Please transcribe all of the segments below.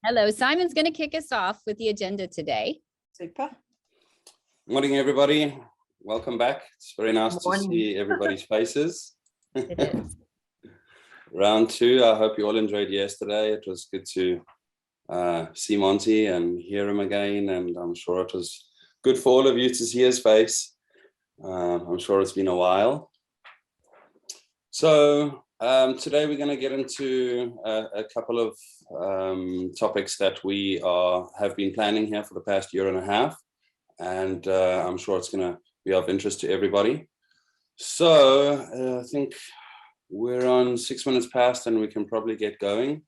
Hello, Simon's going to kick us off with the agenda today. Super. Morning, everybody. Welcome back. It's very nice to see everybody's faces. It is. Round two. I hope you all enjoyed yesterday. It was good to see Monty and hear him again, and I'm sure it was good for all of you to see his face. I'm sure it's been a while. So today we're going to get into a couple of topics that we have been planning here for the past year and a half, and I'm sure it's going to be of interest to everybody. So I think we're on 6 minutes past and we can probably get going.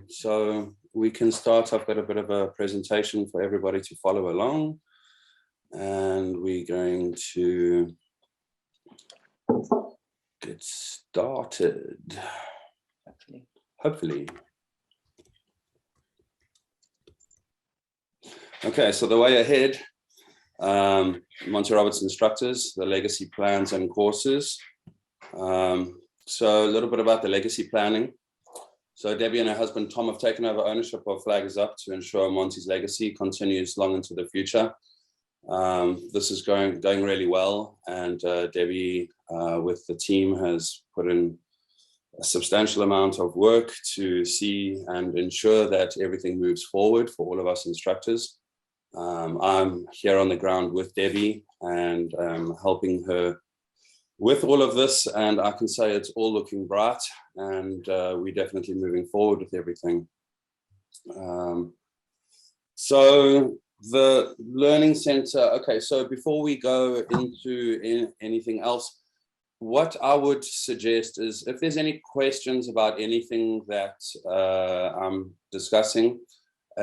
So we can start. I've got a bit of a presentation for everybody to follow along, and we're going to get started. Hopefully. Okay, so the way ahead, Monty Roberts instructors, the legacy plans and courses. So a little bit about the legacy planning. So Debbie and her husband Tom have taken over ownership of Flag Is Up to ensure Monty's legacy continues long into the future. This is going really well, and Debbie with the team has put in a substantial amount of work to see and ensure that everything moves forward for all of us instructors. I'm here on the ground with Debbie and helping her with all of this, and I can say it's all looking bright, and we're definitely moving forward with everything. So the Learning Center, okay, so before we go into anything else, what I would suggest is if there's any questions about anything that I'm discussing,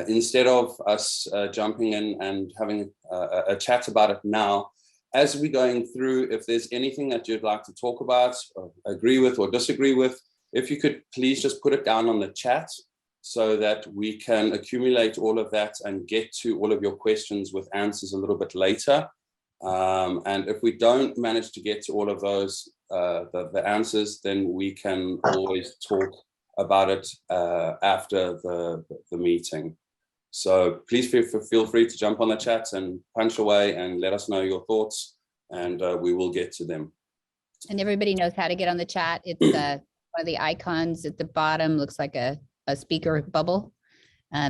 instead of us jumping in and having a chat about it now, as we're going through, if there's anything that you'd like to talk about, or agree with or disagree with, if you could please just put it down on the chat so that we can accumulate all of that and get to all of your questions with answers a little bit later. And if we don't manage to get to all of those, the answers, then we can always talk about it after the meeting. So please feel free to jump on the chat and punch away and let us know your thoughts, and we will get to them. And everybody knows how to get on the chat. It's one of the icons at the bottom, looks like a speaker bubble.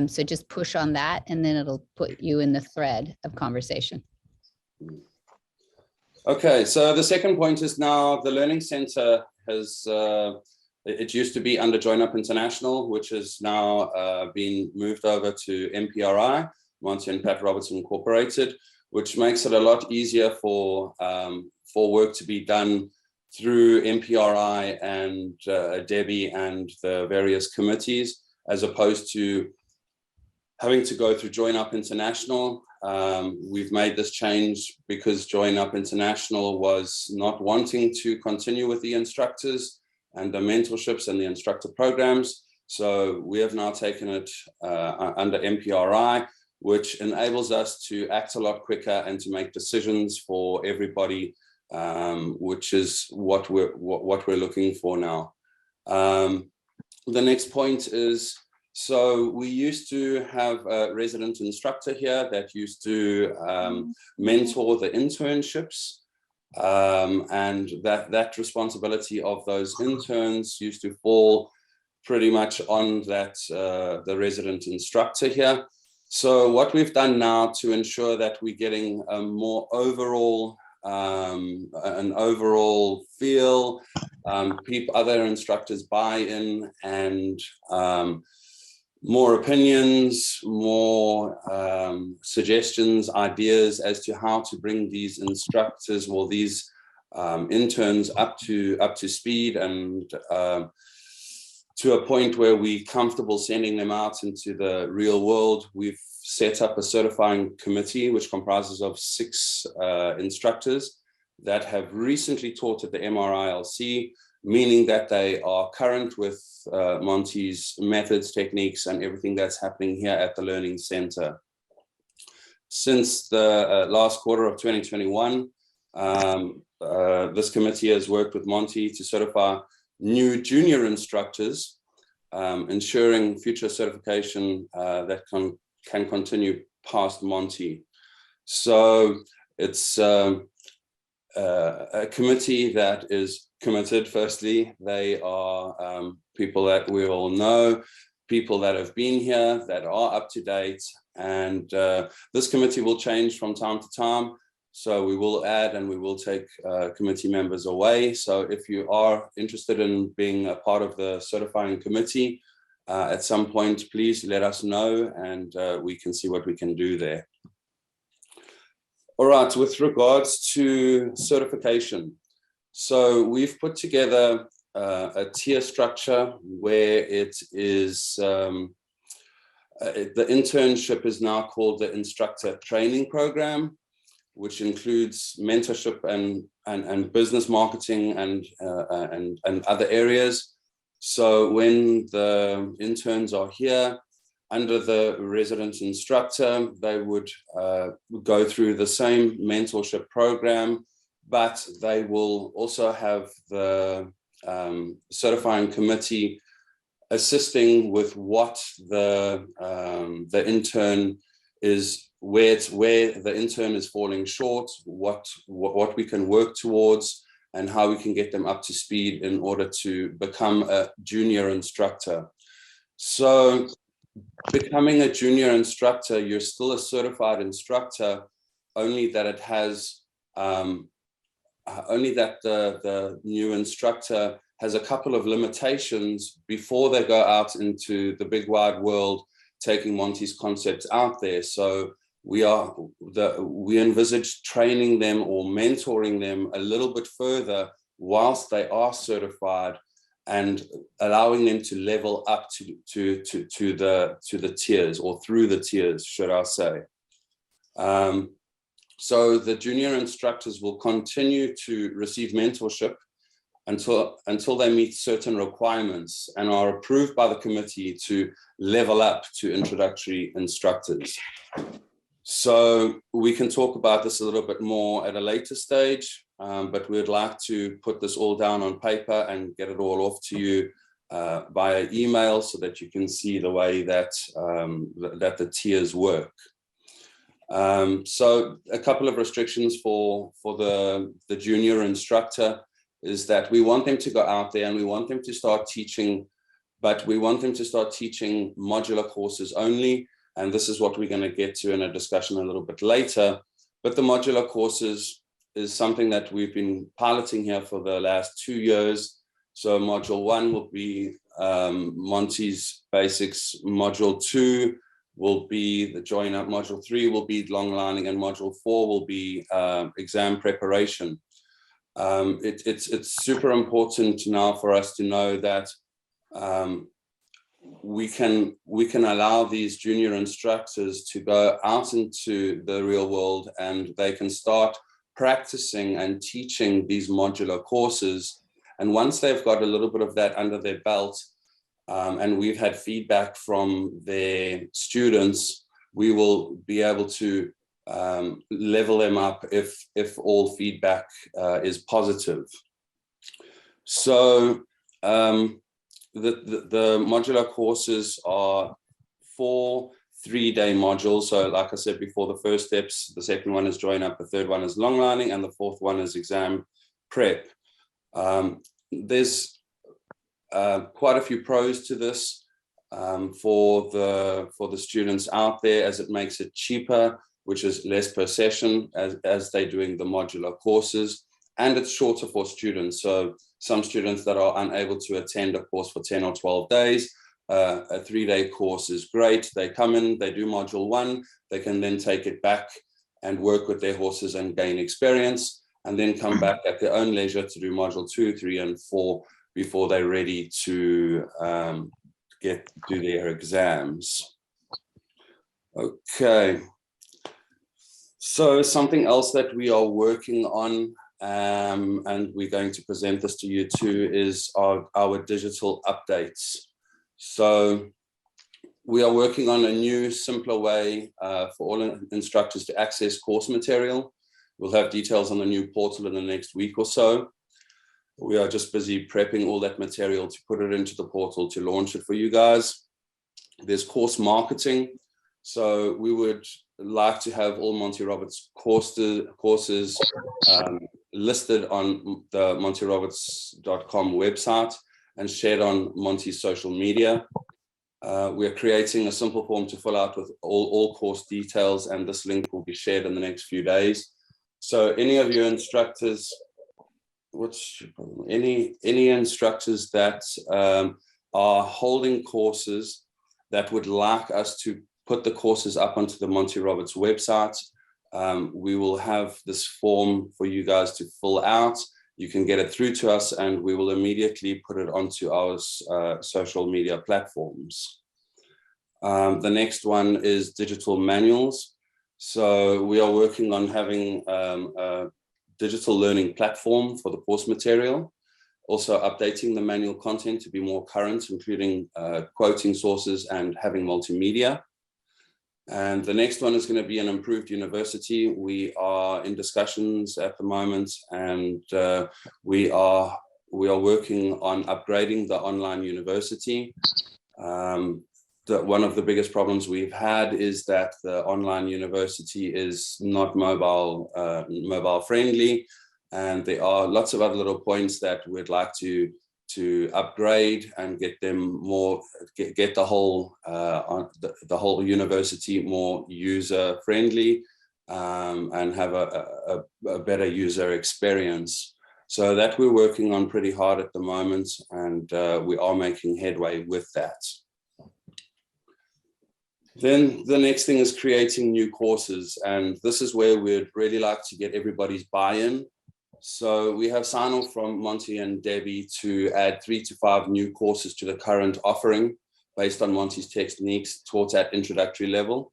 So just push on that and then it'll put you in the thread of conversation. Okay, so the second point is now the Learning Center has, it used to be under Join Up International, which has now been moved over to MPRI, Monty and Pat Roberts Incorporated, which makes it a lot easier for work to be done through MPRI and Debbie and the various committees, as opposed to having to go through Join Up International. We've made this change because Join Up International was not wanting to continue with the instructors and the mentorships and the instructor programs. So we have now taken it under MPRI, which enables us to act a lot quicker and to make decisions for everybody, which is what we're looking for now. The next point is, so we used to have a resident instructor here that used to mentor the internships. And that responsibility of those interns used to fall pretty much on that the resident instructor here. So what we've done now to ensure that we're getting a more overall an overall feel, other instructors buy in, and more opinions, more suggestions, ideas as to how to bring these instructors or these interns up to speed and to a point where we're comfortable sending them out into the real world. We've set up a certifying committee which comprises of 6 instructors that have recently taught at the MRILC, meaning that they are current with Monty's methods, techniques, and everything that's happening here at the Learning Center. Since the last quarter of 2021, this committee has worked with Monty to certify new junior instructors ensuring future certification that can continue past Monty. So it's a committee that is committed. Firstly, they are people that we all know, people that have been here, that are up to date, and this committee will change from time to time. So we will add and we will take committee members away. So if you are interested in being a part of the certifying committee, at some point, please let us know, and we can see what we can do there. All right, with regards to certification. So we've put together a tier structure where it is, the internship is now called the Instructor Training Program, which includes mentorship and business marketing and other areas. So when the interns are here under the resident instructor, they would go through the same mentorship program, but they will also have the certifying committee assisting with what the intern is, where the intern is falling short, what we can work towards, and how we can get them up to speed in order to become a junior instructor. So becoming a junior instructor, you're still a certified instructor, only that it has only that the new instructor has a couple of limitations before they go out into the big wide world, taking Monty's concepts out there. So we envisage training them or mentoring them a little bit further whilst they are certified, and allowing them to level up to the tiers, or through the tiers, should I say. So the junior instructors will continue to receive mentorship until they meet certain requirements and are approved by the committee to level up to introductory instructors. So we can talk about this a little bit more at a later stage, but we'd like to put this all down on paper and get it all off to you via email, so that you can see the way that that the tiers work. So a couple of restrictions for the junior instructor is that we want them to go out there and we want them to start teaching, but we want them to start teaching modular courses only. And this is what we're going to get to in a discussion a little bit later. But the modular courses is something that we've been piloting here for the last 2 years. So module 1 will be Monty's Basics. Module 2 will be the join up. Module 3 will be long lining, and module 4 will be exam preparation. It's super important now for us to know that we can allow these junior instructors to go out into the real world, and they can start practicing and teaching these modular courses. And once they've got a little bit of that under their belt, and we've had feedback from their students, we will be able to level them up if all feedback is positive. So the modular courses are 4 3-day modules. So like I said before, the first steps, the second one is join up, the third one is long lining, and the fourth one is exam prep. There's quite a few pros to this for the students out there, as it makes it cheaper, which is less per session as they're doing the modular courses, and it's shorter for students. So some students that are unable to attend a course for 10 or 12 days, a 3-day course is great. They come in, they do module 1, they can then take it back and work with their horses and gain experience, and then come back at their own leisure to do module 2, 3, and 4 before they're ready to do their exams. Okay. So something else that we are working on, and we're going to present this to you too, is our digital updates. So we are working on a new, simpler way for all instructors to access course material. We'll have details on the new portal in the next week or so. We are just busy prepping all that material to put it into the portal to launch it for you guys. There's course marketing. So we would like to have all Monty Roberts courses listed on the montyroberts.com website and shared on Monty's social media. We are creating a simple form to fill out with all course details, and this link will be shared in the next few days. So any of your instructors, any instructors that are holding courses that would like us to put the courses up onto the Monty Roberts website, we will have this form for you guys to fill out. You can get it through to us and we will immediately put it onto our social media platforms. The next one is digital manuals. So we are working on having a digital learning platform for the course material, also updating the manual content to be more current, including quoting sources and having multimedia. And the next one is going to be an improved university. We are in discussions at the moment, and we are working on upgrading the online university. One of the biggest problems we've had is that the online university is not mobile friendly, and there are lots of other little points that we'd like to upgrade and get them more, get the whole university more user friendly, and have a better user experience. So that we're working on pretty hard at the moment, and we are making headway with that. Then the next thing is creating new courses, and this is where we'd really like to get everybody's buy-in. So we have sign-off from Monty and Debbie to add 3 to 5 new courses to the current offering based on Monty's techniques taught at introductory level.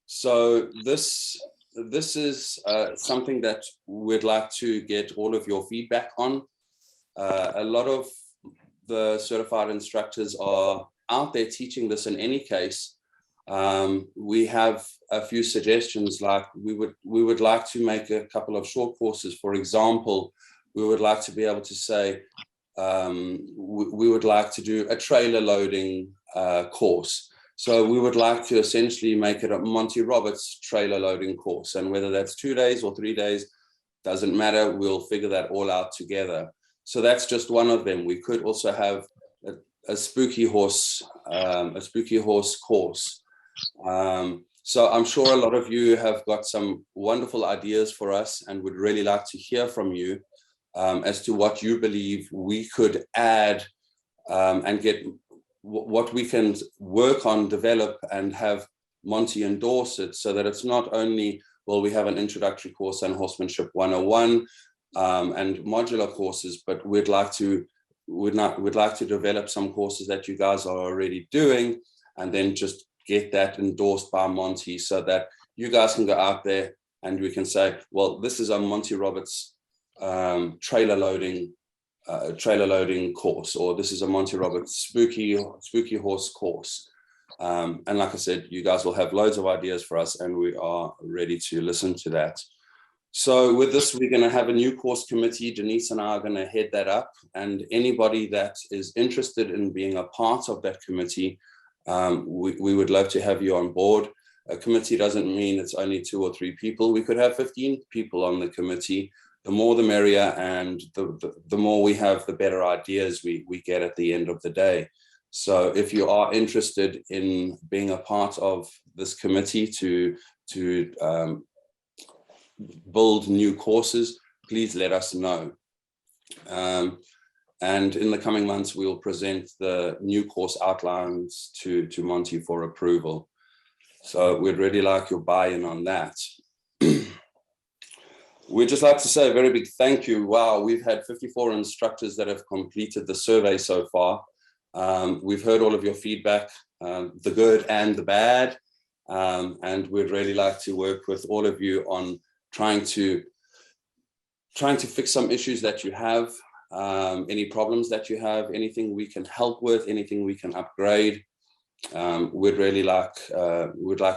So this is something that we'd like to get all of your feedback on. A lot of the certified instructors are out there teaching this in any case. We have a few suggestions, like we would like to make a couple of short courses. For example, we would like to be able to say, we would like to do a trailer loading course. So we would like to essentially make it a Monty Roberts trailer loading course, and whether that's 2 days or 3 days, doesn't matter. We'll figure that all out together. So that's just one of them. We could also have a spooky horse course. So I'm sure a lot of you have got some wonderful ideas for us, and would really like to hear from you as to what you believe we could add, and get what we can work on, develop, and have Monty endorse it, so that it's not only, well, we have an introductory course and Horsemanship 101 and modular courses, but we'd like to develop some courses that you guys are already doing, and then just get that endorsed by Monty, so that you guys can go out there and we can say, well, this is a Monty Roberts trailer loading course, or this is a Monty Roberts spooky horse course. And like I said, you guys will have loads of ideas for us, and we are ready to listen to that. So with this, we're going to have a new course committee. Denise and I are going to head that up, and anybody that is interested in being a part of that committee, we would love to have you on board. A committee doesn't mean it's only 2 or 3 people. We could have 15 people on the committee. The more the merrier, and the more we have, the better ideas we get at the end of the day. So if you are interested in being a part of this committee to build new courses, please let us know. And in the coming months, we will present the new course outlines to Monty for approval. So we'd really like your buy-in on that. We'd just like to say a very big thank you. Wow, we've had 54 instructors that have completed the survey so far. We've heard all of your feedback, the good and the bad, and we'd really like to work with all of you on trying to fix some issues that you have, any problems that you have, anything we can help with, anything we can upgrade. we'd like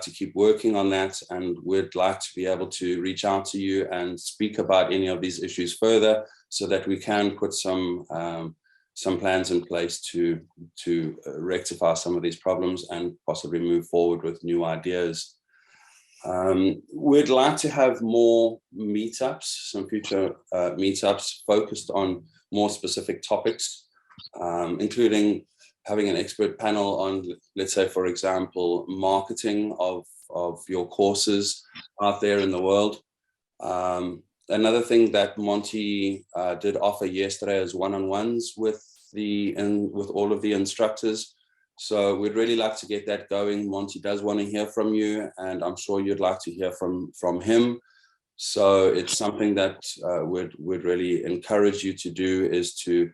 to keep working on that, and we'd like to be able to reach out to you and speak about any of these issues further, so that we can put some plans in place to rectify some of these problems and possibly move forward with new ideas. We'd like to have more meetups, some future meetups focused on more specific topics, including having an expert panel on, let's say, for example, marketing of your courses out there in the world. Another thing that Monty did offer yesterday is one-on-ones with all of the instructors. So we'd really like to get that going. Monty does want to hear from you, and I'm sure you'd like to hear from him. So it's something that we'd really encourage you to do, is to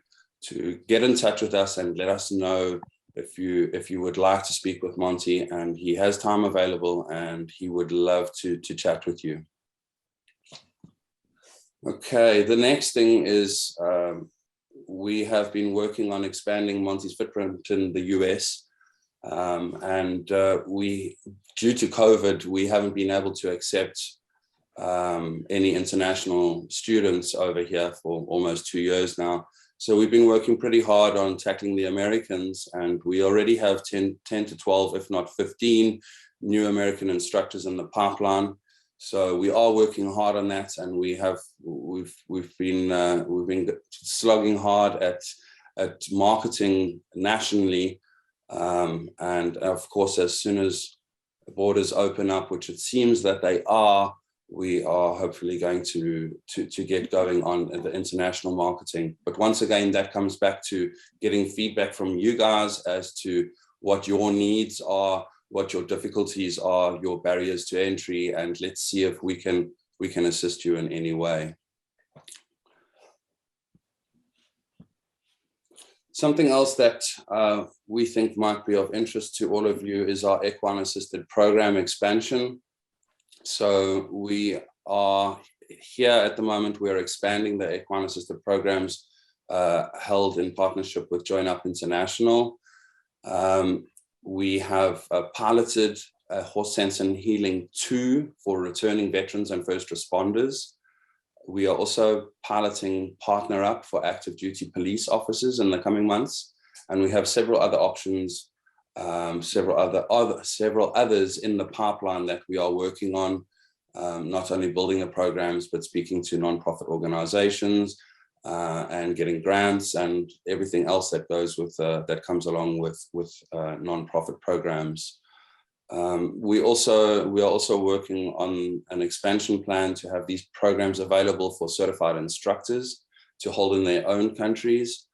get in touch with us and let us know if you would like to speak with Monty, and he has time available and he would love to chat with you. Okay, the next thing is we have been working on expanding Monty's footprint in the US, and due to COVID, we haven't been able to accept any international students over here for almost 2 years now. So we've been working pretty hard on tackling the Americans, and we already have 10 to 12, if not 15, new American instructors in the pipeline. So we are working hard on that, and we've been slugging hard at marketing nationally, and of course, as soon as the borders open up, which it seems that they are, we are hopefully going to get going on the international marketing. But once again, that comes back to getting feedback from you guys as to what your needs are, what your difficulties are, your barriers to entry, and let's see if we can assist you in any way. Something else that we think might be of interest to all of you is our equine assisted program expansion. So we are here at the moment, we're expanding the equine assisted programs held in partnership with Join Up International. We have piloted Horse Sense and Healing 2 for returning veterans and first responders. We are also piloting Partner Up for active duty police officers in the coming months. And we have several other options, several others in the pipeline that we are working on, not only building the programs, but speaking to nonprofit organizations and getting grants and everything else that goes with that comes along with nonprofit programs. We are also working on an expansion plan to have these programs available for certified instructors to hold in their own countries.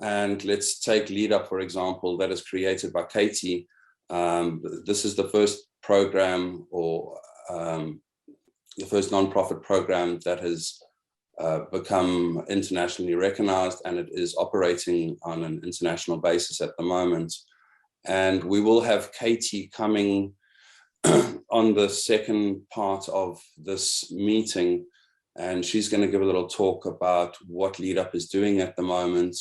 And let's take Lead Up, for example, that is created by Katie. This is the first program, or the first nonprofit program that has become internationally recognized, and it is operating on an international basis at the moment. And we will have Katie coming on the second part of this meeting, and she's going to give a little talk about what Lead Up is doing at the moment,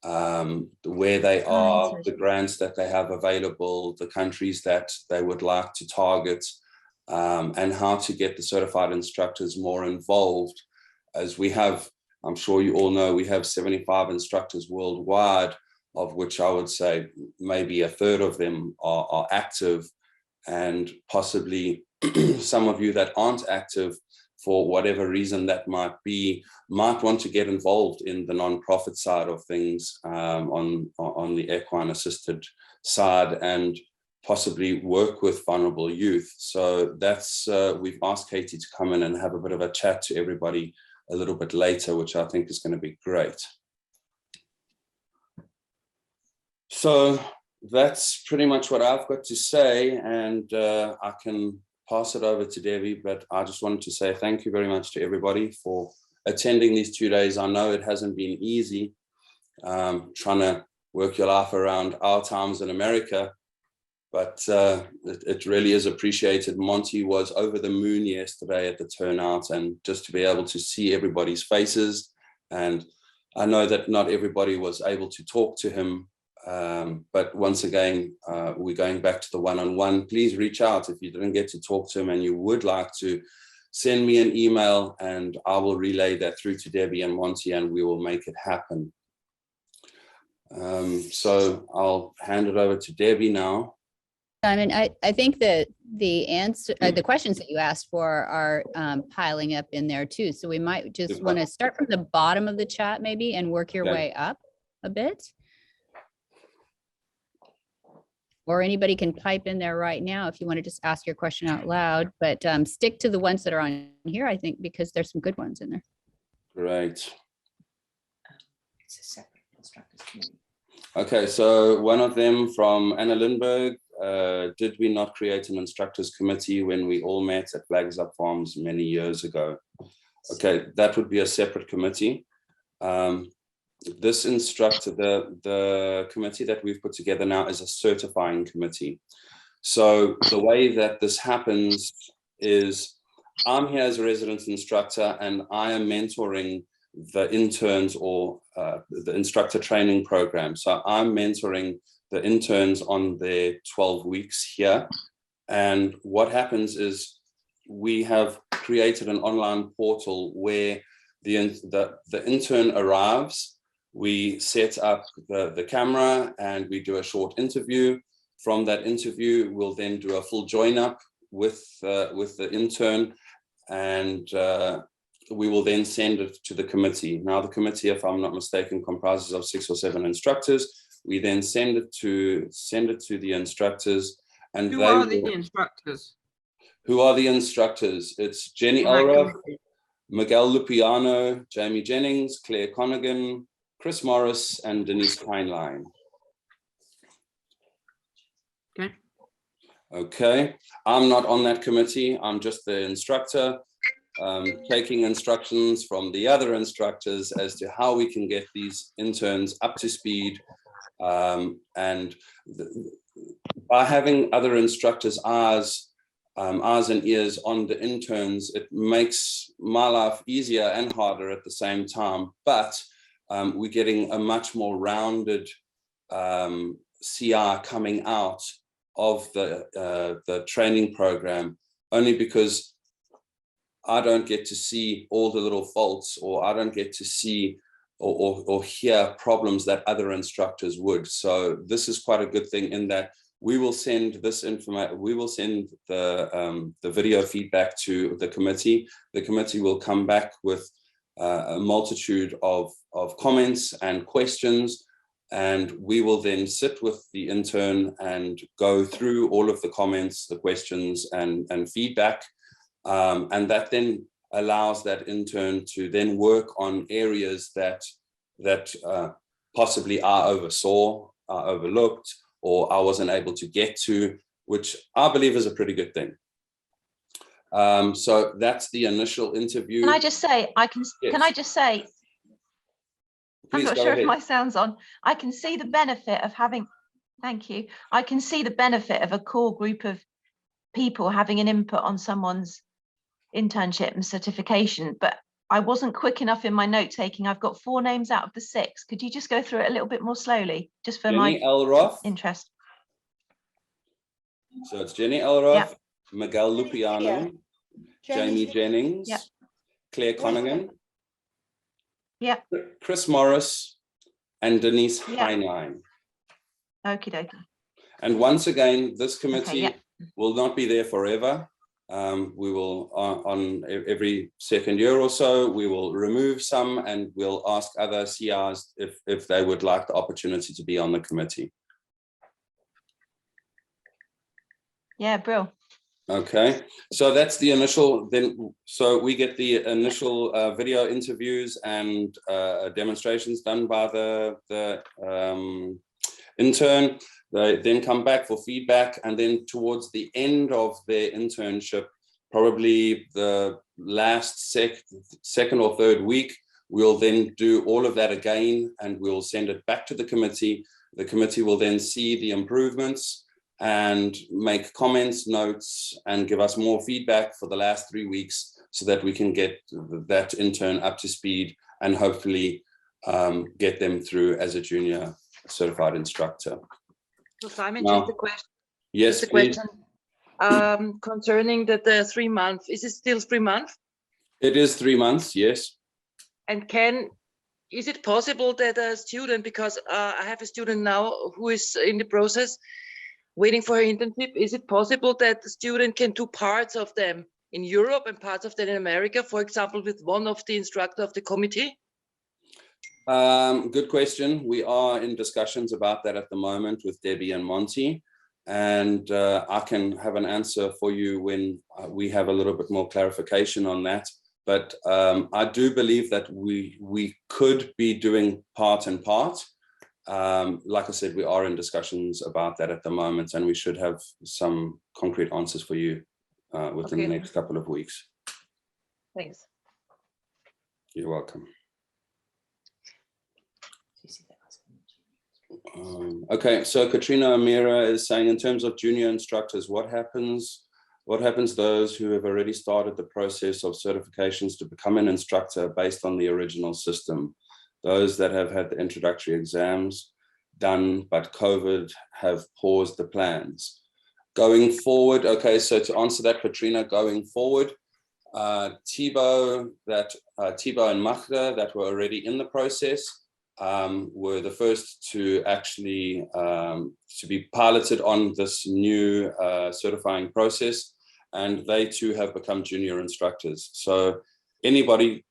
where they are, the grants that they have available, the countries that they would like to target, and how to get the certified instructors more involved. As we have, I'm sure you all know, we have 75 instructors worldwide, of which I would say maybe a third of them are active, and possibly some of you that aren't active, for whatever reason that might be, might want to get involved in the nonprofit side of things, on the equine assisted side, and possibly work with vulnerable youth. So that's, we've asked Katie to come in and have a bit of a chat to everybody a little bit later, which I think is going to be great. So that's pretty much what I've got to say, and I can pass it over to Debbie, but I just wanted to say thank you very much to everybody for attending these 2 days. I know it hasn't been easy trying to work your life around our times in America, but it really is appreciated. Monty was over the moon yesterday at the turnout, and just to be able to see everybody's faces, and I know that not everybody was able to talk to him But once again, we're going back to the one-on-one. Please reach out if you didn't get to talk to him and you would like to. Send me an email and I will relay that through to Debbie and Monty, and we will make it happen. So I'll hand it over to Debbie now. Simon, I think that the answer, the questions that you asked for are piling up in there too. So we might just want to start from the bottom of the chat maybe and work your way up a bit. Or anybody can type in there right now if you want to just ask your question out loud, but stick to the ones that are on here, I think, because there's some good ones in there. Great. It's a separate instructors committee. Okay, so one of them from Anna Lindberg, did we not create an instructors committee when we all met at Flags Up Farms many years ago? Okay, that would be a separate committee. This instructor, the committee that we've put together now is a certifying committee. So the way that this happens is I'm here as a resident instructor and I am mentoring the interns or the instructor training program. So I'm mentoring the interns on their 12 weeks here. And what happens is we have created an online portal where the intern arrives. We set up the camera and we do a short interview. From that interview, we'll then do a full join up with the intern, and we will then send it to the committee. Now, the committee, if I'm not mistaken, comprises of 6 or 7 instructors. We then send it to the instructors, and who are the instructors? Who are the instructors? It's Jenny Elroth, Miguel Lupiano, Jamie Jennings, Claire Conaghan, Chris Morris, and Denise Heinlein. Okay. Okay, I'm not on that committee. I'm just the instructor, taking instructions from the other instructors as to how we can get these interns up to speed. And by having other instructors' eyes and ears on the interns, it makes my life easier and harder at the same time. But we're getting a much more rounded CR coming out of the training program, only because I don't get to see all the little faults, or I don't get to see or hear problems that other instructors would. So this is quite a good thing in that we will send this information, we will send the video feedback to the committee. The committee will come back with a multitude of comments and questions, and we will then sit with the intern and go through all of the comments, the questions, and feedback, and that then allows that intern to then work on areas that possibly I oversaw, I overlooked, or I wasn't able to get to, which I believe is a pretty good thing. So that's the initial interview. Can I just say, Yes. can I just say, Please I'm not go sure ahead. if my sound's on. I can see the benefit of having, thank you. I can see the benefit of a core group of people having an input on someone's internship and certification, but I wasn't quick enough in my note taking. I've got 4 names out of the 6. Could you just go through it a little bit more slowly, just for Jenny my Elroth. interest? So it's Jenny Elroth, Yeah. Miguel Lupiano, Jamie Jennings, Yeah. Claire Conaghan, Yeah. Chris Morris, and Denise Yeah. Heinlein. Okie dokie. And once again, this committee yeah. will not be there forever. We will, on every second year or so, we will remove some, and we'll ask other CRs if they would like the opportunity to be on the committee. Yeah, Brill. Okay, so that's the initial, then, so we get the initial video interviews and demonstrations done by the intern. They then come back for feedback, and then towards the end of their internship, probably the last second or third week, we'll then do all of that again, and we'll send it back to the committee. The committee will then see the improvements and make comments, notes, and give us more feedback for the last 3 weeks, so that we can get that intern up to speed and hopefully get them through as a junior certified instructor. So Simon, Now- just a question. Yes, Just a please. question. Concerning the 3 months, is it still 3 months? It is 3 months, yes. And is it possible that a student, because I have a student now who is in the process waiting for her internship, is it possible that the student can do parts of them in Europe and parts of them in America, for example, with one of the instructor of the committee? Good question. We are in discussions about that at the moment with Debbie and Monty, and I can have an answer for you when we have a little bit more clarification on that. But I do believe that we could be doing part and part. Like I said, we are in discussions about that at the moment, and we should have some concrete answers for you within the next couple of weeks. Thanks. You're welcome. Okay, so Katrina Amira is saying, in terms of junior instructors, what happens those who have already started the process of certifications to become an instructor based on the original system? Those that have had the introductory exams done, but COVID have paused the plans. Going forward, okay, so to answer that, Katrina, going forward, Thibaut and Magda that were already in the process were the first to actually to be piloted on this new certifying process, and they too have become junior instructors. So anybody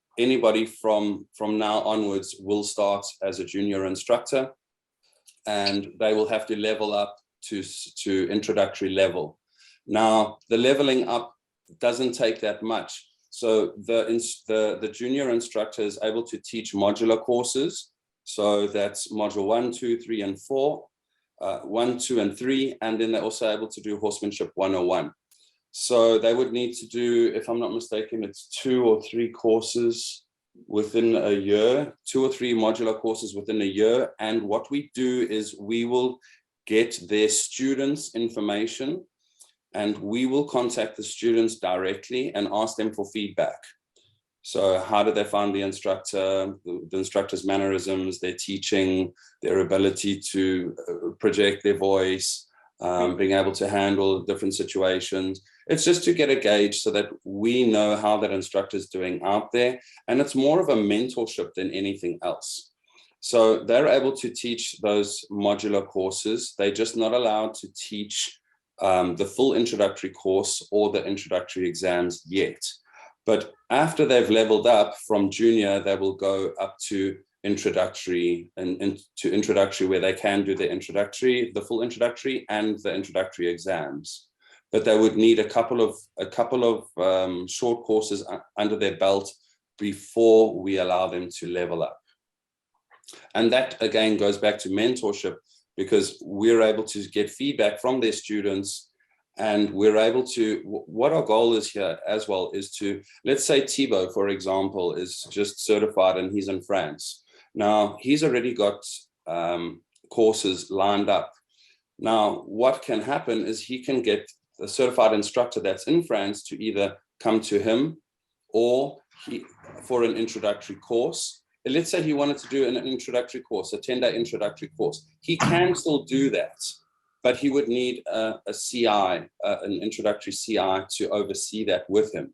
from now onwards will start as a junior instructor, and they will have to level up to introductory level. Now, the leveling up doesn't take that much. So the junior instructor is able to teach modular courses. So that's module 1, 2, 3, and 4, 1, 2, and 3, and then they're also able to do horsemanship 101. So they would need to do, if I'm not mistaken, it's 2 or 3 courses within a year, 2 or 3 modular courses within a year. And what we do is we will get their students' information, and we will contact the students directly and ask them for feedback. So how did they find the instructor, the instructor's mannerisms, their teaching, their ability to project their voice, being able to handle different situations. It's just to get a gauge so that we know how that instructor is doing out there. And it's more of a mentorship than anything else. So they're able to teach those modular courses. They're just not allowed to teach the full introductory course or the introductory exams yet. But after they've leveled up from junior, they will go up to introductory and to introductory, where they can do the introductory, the full introductory and the introductory exams. But they would need a couple of short courses under their belt before we allow them to level up. And that again goes back to mentorship, because we're able to get feedback from their students. And we're able to, what our goal is here as well is to, let's say Thibaut, for example, is just certified and he's in France. Now, he's already got courses lined up. Now, what can happen is he can get a certified instructor that's in France to either come to him or for an introductory course. Let's say he wanted to do an introductory course, a 10-day introductory course. He can still do that, but he would need a CI, an introductory CI to oversee that with him.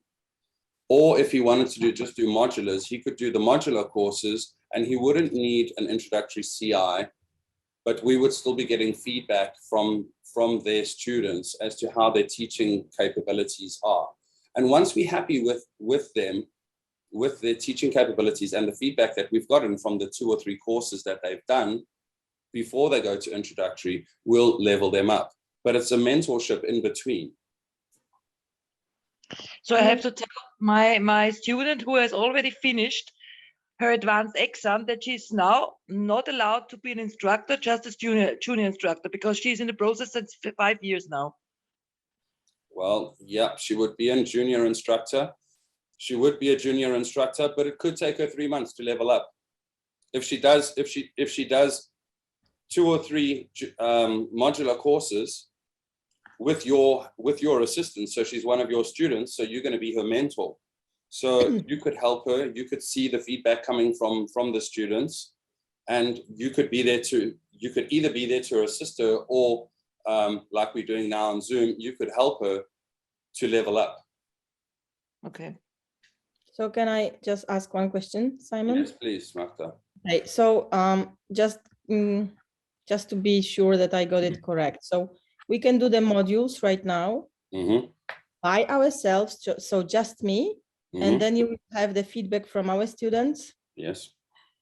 Or if he wanted to just do modulars, he could do the modular courses and he wouldn't need an introductory CI, but we would still be getting feedback from their students as to how their teaching capabilities are. And once we're happy with them, with their teaching capabilities and the feedback that we've gotten from the 2 or 3 courses that they've done, before they go to introductory, we'll level them up. But it's a mentorship in between. So I have to tell my student who has already finished her advanced exam that she's now not allowed to be an instructor, just a junior instructor, because she's in the process since 5 years now. Well, yeah, she would be a junior instructor. She would be a junior instructor, but it could take her 3 months to level up. If she does 2 or 3 modular courses with your assistance, so she's one of your students, so you're going to be her mentor. So you could help her. You could see the feedback coming from the students, and you could either be there to assist her, or like we're doing now on Zoom, you could help her to level up. Okay. So can I just ask one question, Simon? Yes, please, Martha. Okay, so just to be sure that I got it correct. So we can do the modules right now Mm-hmm. by ourselves, so just me, Mm-hmm. and then you will have the feedback from our students, Yes.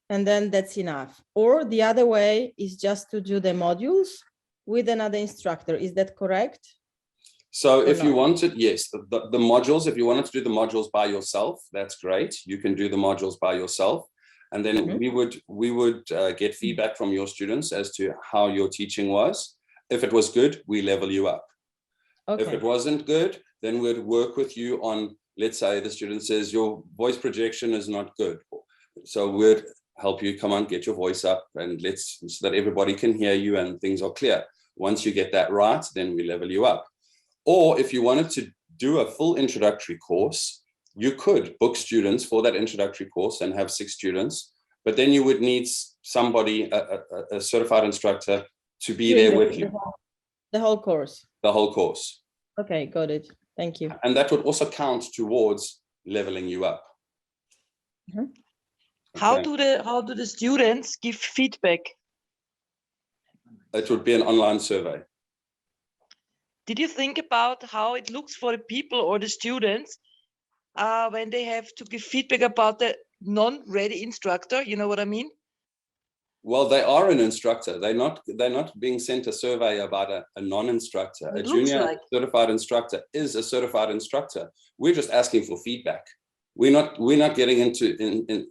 and then that's enough. Or the other way is just to do the modules with another instructor. Is that correct? So Or if you not? wanted, yes, the modules, if you wanted to do the modules by yourself, that's great. You can do the modules by yourself. And then Mhm. we would get feedback from your students as to how your teaching was. If it was good, we level you up. If Okay, it wasn't good, then we'd work with you on, let's say the student says your voice projection is not good. So we'd help you, come on, get your voice up, and so that everybody can hear you and things are clear. Once you get that right, then we level you up. Or if you wanted to do a full introductory course, you could book students for that introductory course and have 6 students, but then you would need somebody, a certified instructor, to be there with you the whole course. the whole course. Okay, got it. Thank you. And that would also count towards leveling you up. How Okay. do the students give feedback? It would be an online survey. Did you think about how it looks for the people or the students when they have to give feedback about the non-ready instructor? You know what I mean? Well, they are an instructor. They're not being sent a survey about a non-instructor. A It looks junior like. certified instructor is a certified instructor. We're just asking for feedback. We're not getting into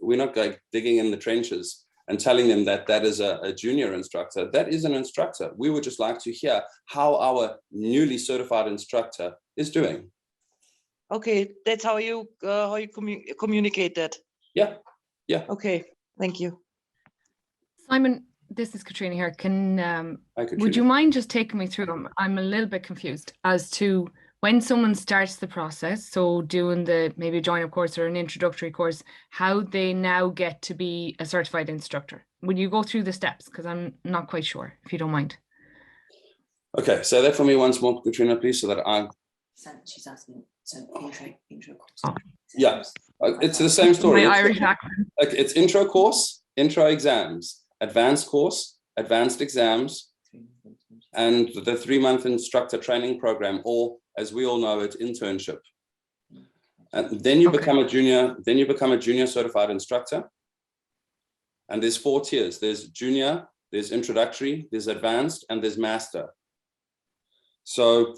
we're not going digging in the trenches and telling them that that is a junior instructor. That is an instructor. We would just like to hear how our newly certified instructor is doing. Okay, that's how you communicate that. Yeah. Okay, thank you. Simon, this is Katrina here. Would you mind just taking me through? I'm a little bit confused as to when someone starts the process, so doing maybe a join-up course or an introductory course, how they now get to be a certified instructor. Would you go through the steps? Because I'm not quite sure, if you don't mind. Okay, say that for me once more, Katrina, please, so that I. She's asking, so intro course. Oh. Yeah, it's the same story. My Irish accent. It's intro course, intro exams, advanced course, advanced exams, and the 3-month instructor training program, or as we all know it, internship. And then you become a junior certified instructor. And there's 4 tiers. There's junior, there's introductory, there's advanced, and there's master. So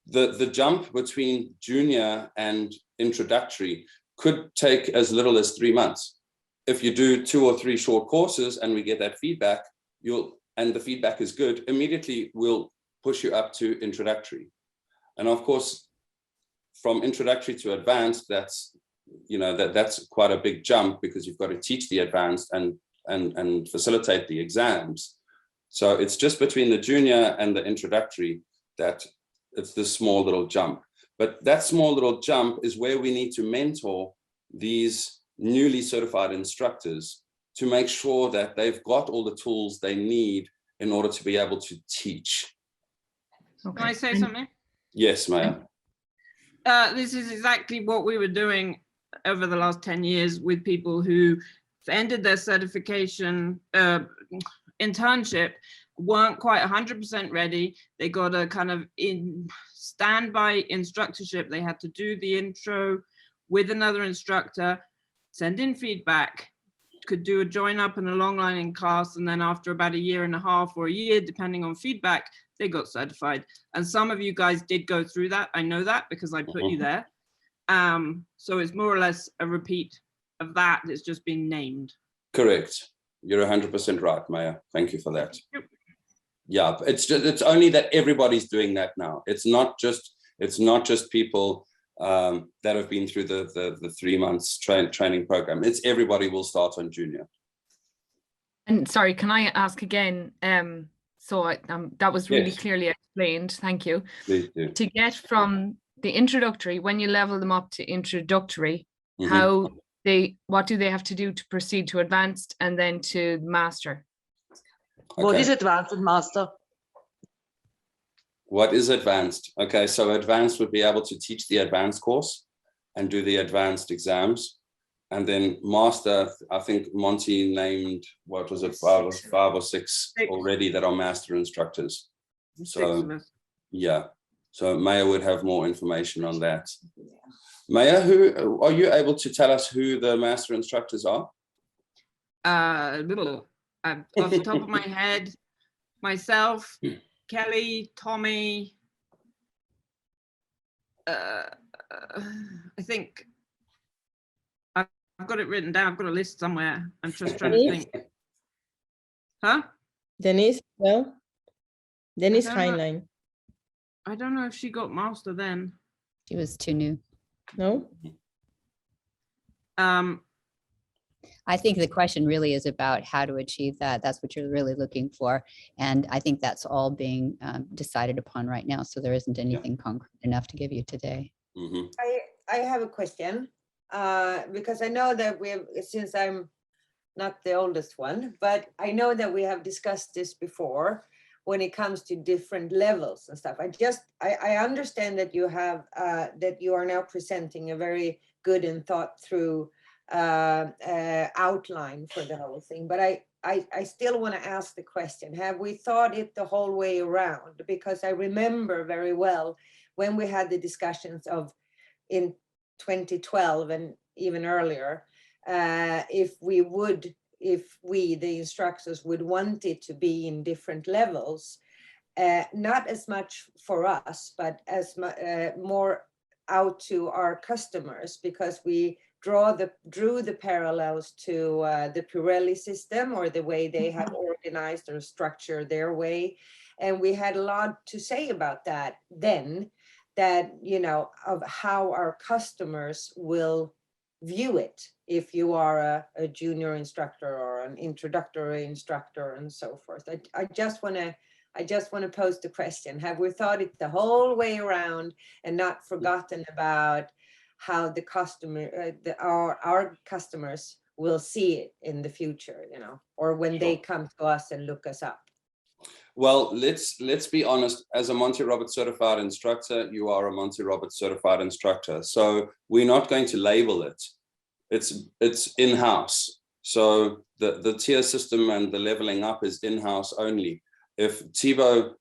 the jump between junior and introductory could take as little as 3 months. If you do 2 or 3 short courses and we get that feedback, and the feedback is good, immediately we'll push you up to introductory. And of course, from introductory to advanced, that's quite a big jump, because you've got to teach the advanced and facilitate the exams. So it's just between the junior and the introductory that it's this small little jump. But that small little jump is where we need to mentor these newly certified instructors to make sure that they've got all the tools they need in order to be able to teach. Okay. Can I say something? Yes, Maya. This is exactly what we were doing over the last 10 years with people who ended their certification internship, weren't quite 100% ready. They got a kind of standby instructorship. They had to do the intro with another instructor, send in feedback, could do a join up and a long line in class, and then after about 1.5 years or a year, depending on feedback, they got certified. And some of you guys did go through that. I know that because I put you there. So it's more or less a repeat of that. It's just been named. Correct. You're 100% right, Maya. Thank you for that. Yeah, it's only that everybody's doing that now. It's not just people that have been through the 3 months training program. It's everybody will start on junior. And sorry, can I ask again? That was really Yes. clearly explained. Thank you. Please do. To get from the introductory, when you level them up to introductory, Mhm. how what do they have to do to proceed to advanced and then to master? What Okay. is advanced and master? What is advanced? Okay, so advanced would be able to teach the advanced course and do the advanced exams. And then master, I think Monty named, what was it, five or six already that are master instructors. So, yeah. So Maya would have more information on that. Maya, who are you able to tell us who the master instructors are? Off the top of my head, myself, Kelly, Tommy, I think I've got it written down. I've got a list somewhere. I'm just trying to think. Huh? Denise, well, Denise I don't know. Heinlein, I don't know if she got master then. She was too new. no? I think the question really is about how to achieve that. That's what you're really looking for. And I think that's all being decided upon right now. So there isn't anything concrete enough to give you today. Mm-hmm. I have a question, because I know that since I'm not the oldest one, but I know that we have discussed this before when it comes to different levels and stuff. I understand that you have, that you are now presenting a very good and thought through outline for the whole thing, but I still want to ask the question, have we thought it the whole way around? Because I remember very well when we had the discussions of in 2012 and even earlier, if we, the instructors, would want it to be in different levels, not as much for us, but as more out to our customers, because we drew the parallels to the Pirelli system, or the way they have organized or structured their way. And we had a lot to say about that then, that, you know, of how our customers will view it if you are a junior instructor or an introductory instructor and so forth. I just want to pose the question, have we thought it the whole way around and not forgotten about how the customer, our customers will see it in the future, you know, or when they come to us and look us up? Well, let's be honest. As a Monty Roberts certified instructor, you are a Monty Roberts certified instructor. So we're not going to label it. It's in-house. So the tier system and the leveling up is in-house only. If Thibaut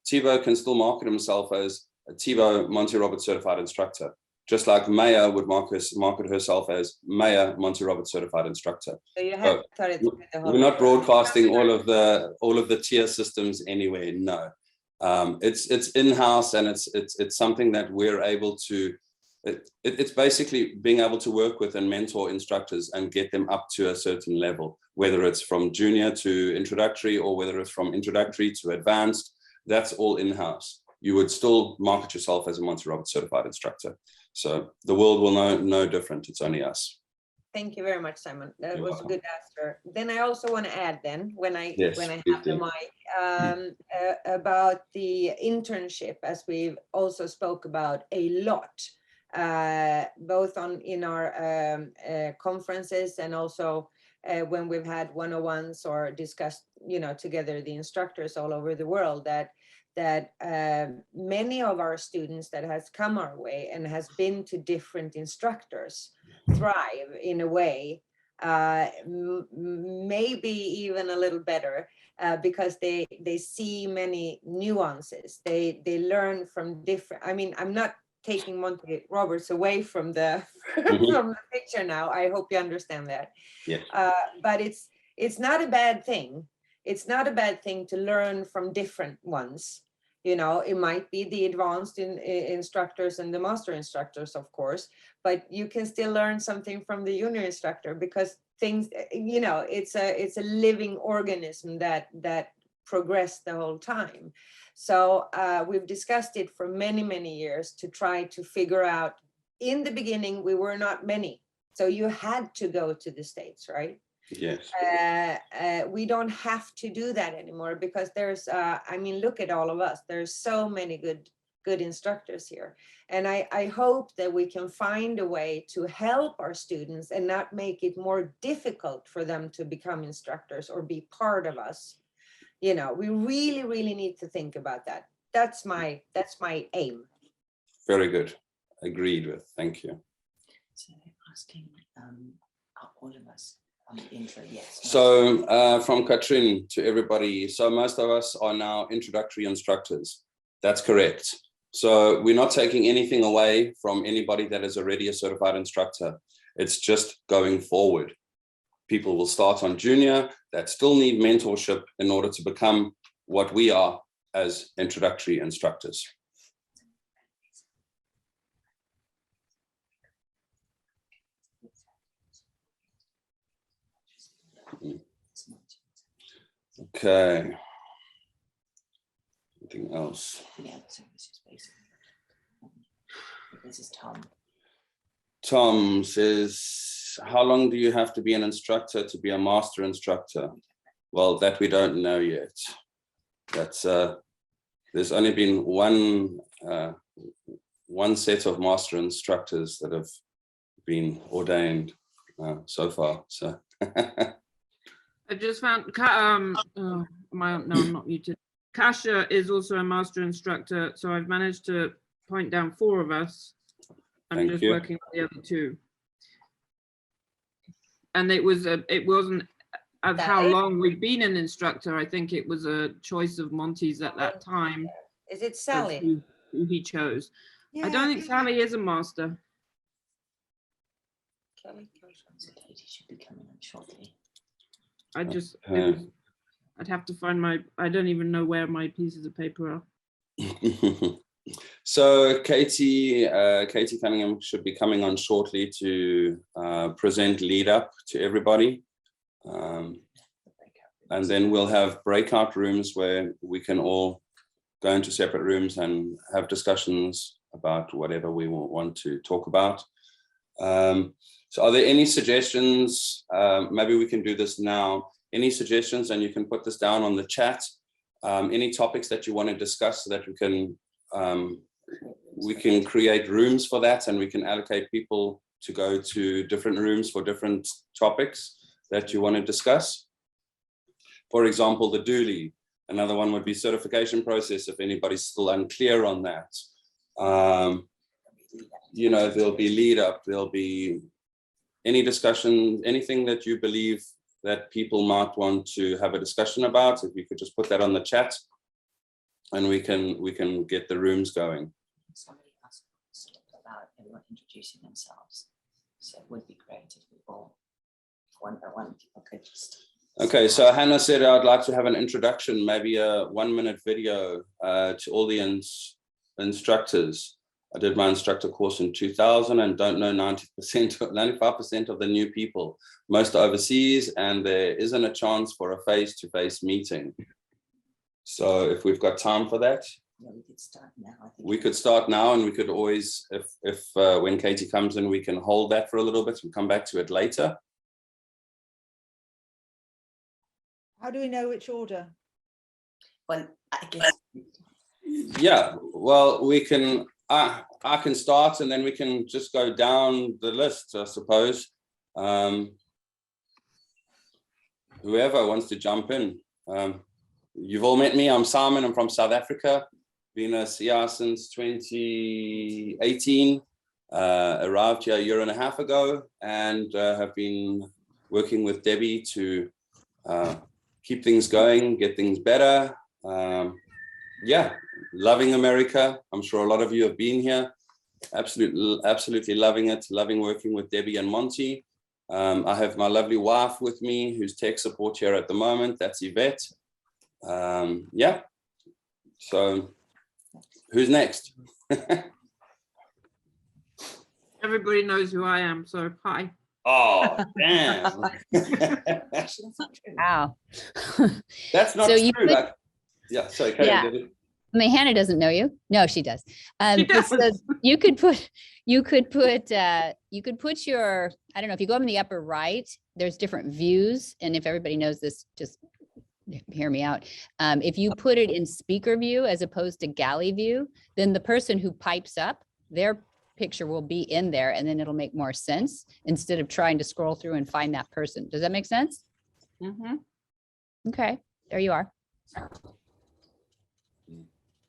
can still market himself as a Thibaut Monty Roberts certified instructor, just like Maya would market herself as Maya Monty Roberts certified instructor. So you have thought it through the whole We're not way. broadcasting all of the tier systems anywhere. No, it's in-house, and it's something that we're able to. It's basically being able to work with and mentor instructors and get them up to a certain level, whether it's from junior to introductory or whether it's from introductory to advanced. That's all in-house. You would still market yourself as a Monty Roberts certified instructor. So the world will know no different. It's only us. Thank you very much, Simon. That You're was welcome. a good answer. Then I also want to add then, when I Yes, have please the do. mic, about the internship, as we've also spoke about a lot, both in our conferences and also when we've had one-on-ones or discussed, you know, together the instructors all over the world, that many of our students that has come our way and has been to different instructors thrive in a way, maybe even a little better, because they see many nuances. They learn from different, I mean, I'm not taking Monty Roberts away from the from the picture now. I hope you understand that. Yes. But it's not a bad thing. It's not a bad thing to learn from different ones. You know, it might be the advanced instructors and the master instructors, of course, but you can still learn something from the junior instructor, because things, you know, it's a living organism that progress the whole time. So we've discussed it for many, many years to try to figure out. In the beginning, we were not many, so you had to go to the States, right? Yes. We don't have to do that anymore, because there's, I mean, look at all of us. There's so many good good instructors here. And I hope that we can find a way to help our students and not make it more difficult for them to become instructors or be part of us. You know, we really, really need to think about that. That's my aim. Very good. Agreed with. Thank you. So asking all of us on the intro, yes. So from Katrin to everybody, so most of us are now introductory instructors. That's correct. So we're not taking anything away from anybody that is already a certified instructor. It's just going forward. People will start on junior that still need mentorship in order to become what we are as introductory instructors. Okay. Anything else? Yeah, so this is basically. This is Tom. Tom says, how long do you have to be an instructor to be a master instructor? Well, that we don't know yet. That's there's only been one set of master instructors that have been ordained so far. So I just found, no, I'm not muted. Kasia is also a master instructor, so I've managed to point down 4 of us. I'm Thank just you. working on the other 2. And it wasn't of how long we've been an instructor. I think it was a choice of Monty's at that time. Is it of Sally? who he chose. I Yeah. don't think Sally is a master. Kelly. So Katie should be coming in shortly. I just, Okay. I'd have to find I don't even know where my pieces of paper are. So Katie Cunningham should be coming on shortly to present lead up to everybody. And then we'll have breakout rooms where we can all go into separate rooms and have discussions about whatever we want to talk about. So are there any suggestions? Maybe we can do this now. Any suggestions, and you can put this down on the chat. Any topics that you want to discuss so that we can create rooms for that, and we can allocate people to go to different rooms for different topics that you want to discuss. For example, the Dooley. Another one would be certification process, if anybody's still unclear on that. You know, there'll be lead up, there'll be any discussion, anything that you believe that people might want to have a discussion about. If you could just put that on the chat, and we can get the rooms going. Somebody asked about everyone introducing themselves. So it would be great if we all, one by one, people could just. Okay, so Hannah said I'd like to have an introduction, maybe a 1-minute video to all the instructors. I did my instructor course in 2000 and don't know 95% of the new people. Most are overseas, and there isn't a chance for a face-to-face meeting. So if we've got time for that, Yeah, we could start now. I think we could start now, and we could always, if when Katie comes in, we can hold that for a little bit and come back to it later. How do we know which order? Well, I guess. Yeah, well, we can, I can start, and then we can just go down the list, I suppose. Whoever wants to jump in. You've all met me. I'm Simon. I'm from South Africa. Been a CR since 2018. Arrived here a year and a half ago, and have been working with Debbie to keep things going, get things better. Yeah, loving America. I'm sure a lot of you have been here. Absolutely loving it. Loving working with Debbie and Monty. I have my lovely wife with me, who's tech support here at the moment. That's Yvette. Yeah. So who's next? Everybody knows who I am, so hi. Oh, damn. Wow. That's not So true. you could- Like, yeah, sorry, Karen, Yeah. did it? I mean, Hannah doesn't know you. No, she does. She But so does. you could put your, I don't know, if you go up in the upper right, there's different views. And if everybody knows this, just hear me out. If you put it in speaker view as opposed to galley view, then the person who pipes up, their picture will be in there, and then it'll make more sense instead of trying to scroll through and find that person. Does that make sense? Mhm. Okay, there you are.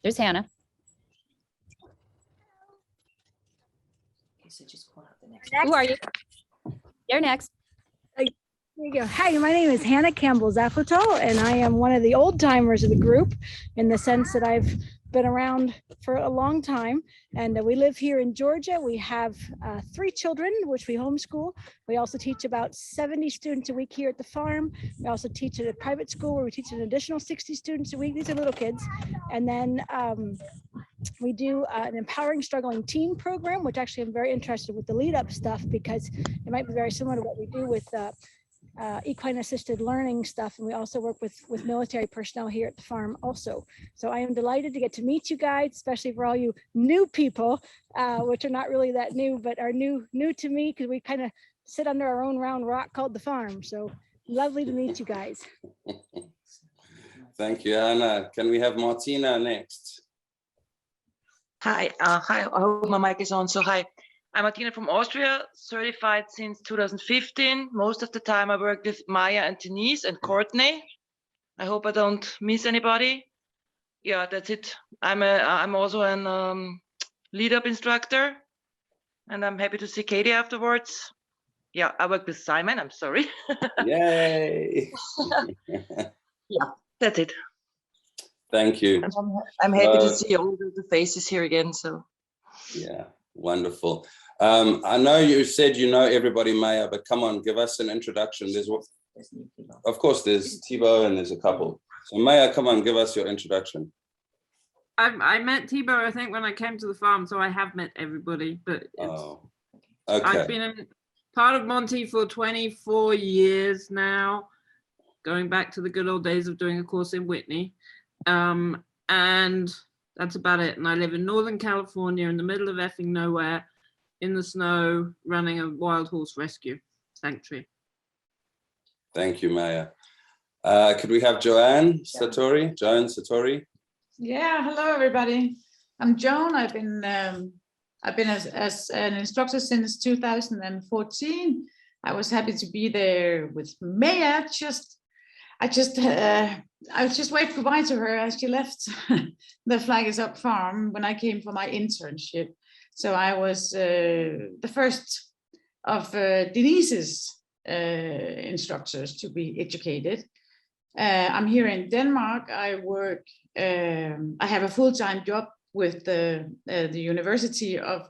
There's Hannah. Okay, so just call out the next. Who are you? You're next. There you go. Hi, my name is Hannah Campbell Zafotal, and I am one of the old timers of the group in the sense that I've been around for a long time. And we live here in Georgia. We have 3 children, which we homeschool. We also teach about 70 students a week here at the farm. We also teach at a private school where we teach an additional 60 students a week. These are little kids. And then we do an empowering struggling teen program, which actually I'm very interested with the lead up stuff because it might be very similar to what we do with equine assisted learning stuff. And we also work with military personnel here at the farm also. So I am delighted to get to meet you guys, especially for all you new people, which are not really that new, but are new to me because we kind of sit under our own round rock called the farm. So lovely to meet you guys. Thank you, Anna. Can we have Martina next? Hi, hi. I hope my mic is on. So hi, I'm Martina from Austria, certified since 2015. Most of the time I work with Maya and Denise and Courtney. I hope I don't miss anybody. Yeah, that's it. I'm also an lead up instructor, and I'm happy to see Katie afterwards. Yeah, I work with Simon. I'm sorry. Yay! Yeah, that's it. Thank you. And I'm happy to see all the faces here again. So yeah, wonderful. I know you said you know everybody, Maya, but come on, give us an introduction. Of course, there's Thibaut and there's a couple. So Maya, come on, give us your introduction. I met Thibaut, I think, when I came to the farm, so I have met everybody. But Okay. I've been part of Monty for 24 years now, going back to the good old days of doing a course in Whitney. And that's about it. And I live in Northern California in the middle of effing nowhere, in the snow, running a wild horse rescue sanctuary. Thank you, Maya. Could we have Joanne Satori? Joanne Satori. Yeah, hello everybody. I'm Joan. I've been as an instructor since 2014. I was happy to be there with Maya. I was just waiting goodbye to her as she left the Flag is Up farm when I came for my internship. So I was the first of Denise's instructors to be educated. I'm here in Denmark. I work. I have a full-time job with the University of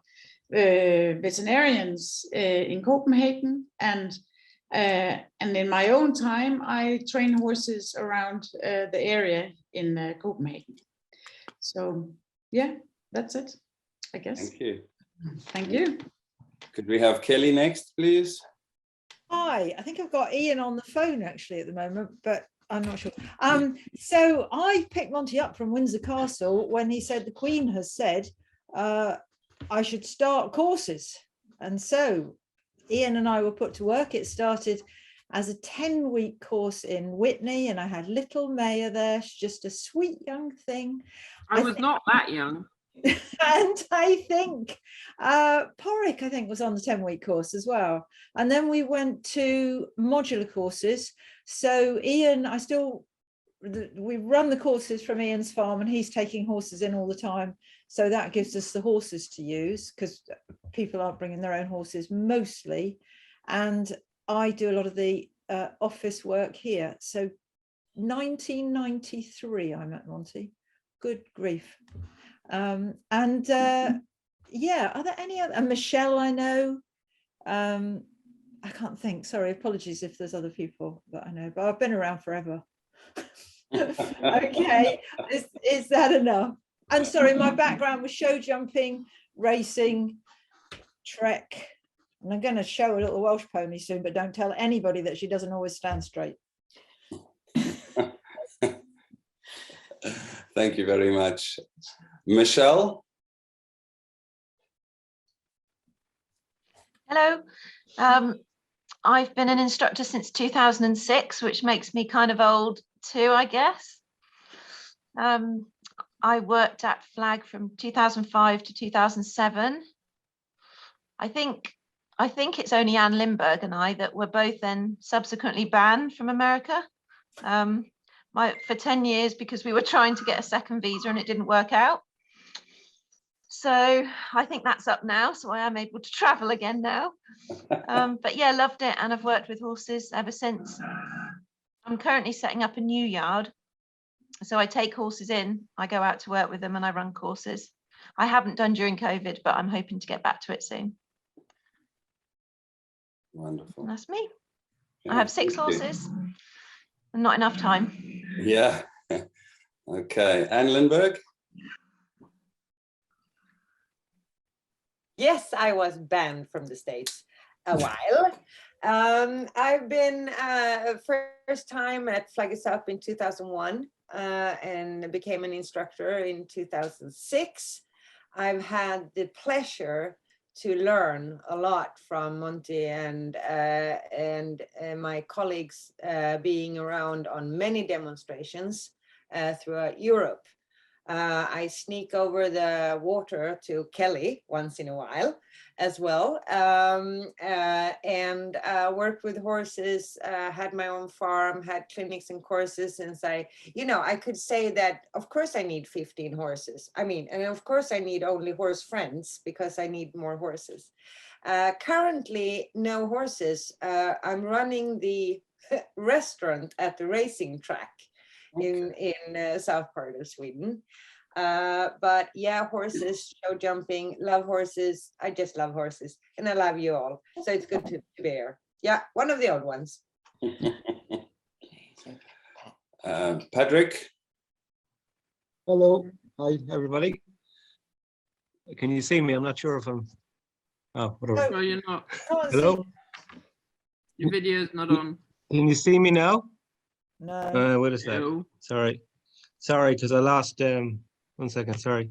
Veterinarians in Copenhagen, and in my own time, I train horses around the area in Copenhagen. So yeah, that's it, I guess. Thank you. Thank you. Could we have Kelly next, please? Hi, I think I've got Ian on the phone actually at the moment, but I'm not sure. So I picked Monty up from Windsor Castle when he said the Queen has said I should start courses. And so Ian and I were put to work. It started as a 10-week course in Whitney, and I had little Maya there. She's just a sweet young thing. I was not that young. And I think Porrick, I think, was on the 10-week course as well. And then we went to modular courses. So Ian, we run the courses from Ian's farm, and he's taking horses in all the time. So that gives us the horses to use because people aren't bringing their own horses mostly. And I do a lot of the office work here. So 1993, I met Monty. Good grief. Yeah, are there any other? And Michelle, I know. I can't think. Sorry, apologies if there's other people that I know, but I've been around forever. Okay, is that enough? I'm sorry, my background was show jumping, racing, trek, and I'm going to show a little Welsh pony soon, but don't tell anybody that she doesn't always stand straight. Thank you very much. Michelle? hello. I've been an instructor since 2006, which makes me kind of old two, I guess. I worked at Flag from 2005 to 2007. I think it's only Anne Lindbergh and I that were both then subsequently banned from America. For 10 years because we were trying to get a second visa and it didn't work out. So I think that's up now. So I am able to travel again now. But yeah, loved it. And I've worked with horses ever since. I'm currently setting up a new yard. So I take horses in, I go out to work with them and I run courses. I haven't done during COVID, but I'm hoping to get back to it soon. Wonderful. And that's me. I Yeah, have 6 thank you. horses and not enough time. Yeah. Okay. Anne Lindbergh. Yes, I was banned from the States a while. I've been first time at Flag Is Up in 2001 and became an instructor in 2006. I've had the pleasure to learn a lot from Monty and my colleagues being around on many demonstrations throughout Europe. I sneak over the water to Kelly once in a while as well, and worked with horses, had my own farm, had clinics and courses since I could say that, of course, I need 15 horses. I mean, and of course, I need only horse friends because I need more horses. Currently, no horses. I'm running the restaurant at the racing track in south part of Sweden. But yeah, horses, show jumping, love horses. I just love horses and I love you all. So it's good to be here. Yeah, one of the old ones. Patrick. Hello. Hi, everybody. Can you see me? I'm not sure if I'm... Oh, whatever. No, you're not. Hello? Your video is not on. Can you see me now? No. Wait a sec. No. Sorry, because I lost... 1 second, sorry.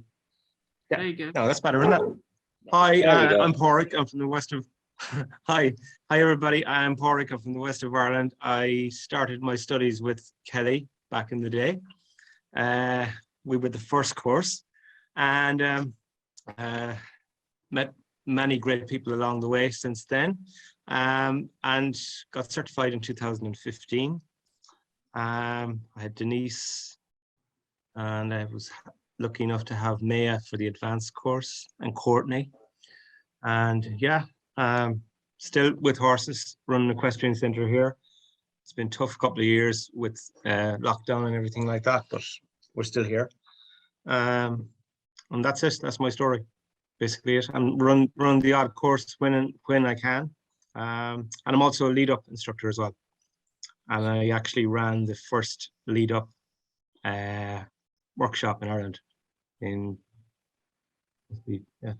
There you go. No, that's better, isn't it? Hi, I'm Porrick. I'm from the west of... Hi, everybody. I'm Porrick. I'm from the west of Ireland. I started my studies with Kelly back in the day. We were the first course and met many great people along the way since then, and got certified in 2015. I had Denise and I was lucky enough to have Maya for the advanced course and Courtney. And yeah, still with horses, running an equestrian centre here. It's been a tough couple of years with lockdown and everything like that, but we're still here. And that's it. That's my story, basically it. And run the odd course when I can. And I'm also a lead up instructor as well. And I actually ran the first lead up workshop in Ireland in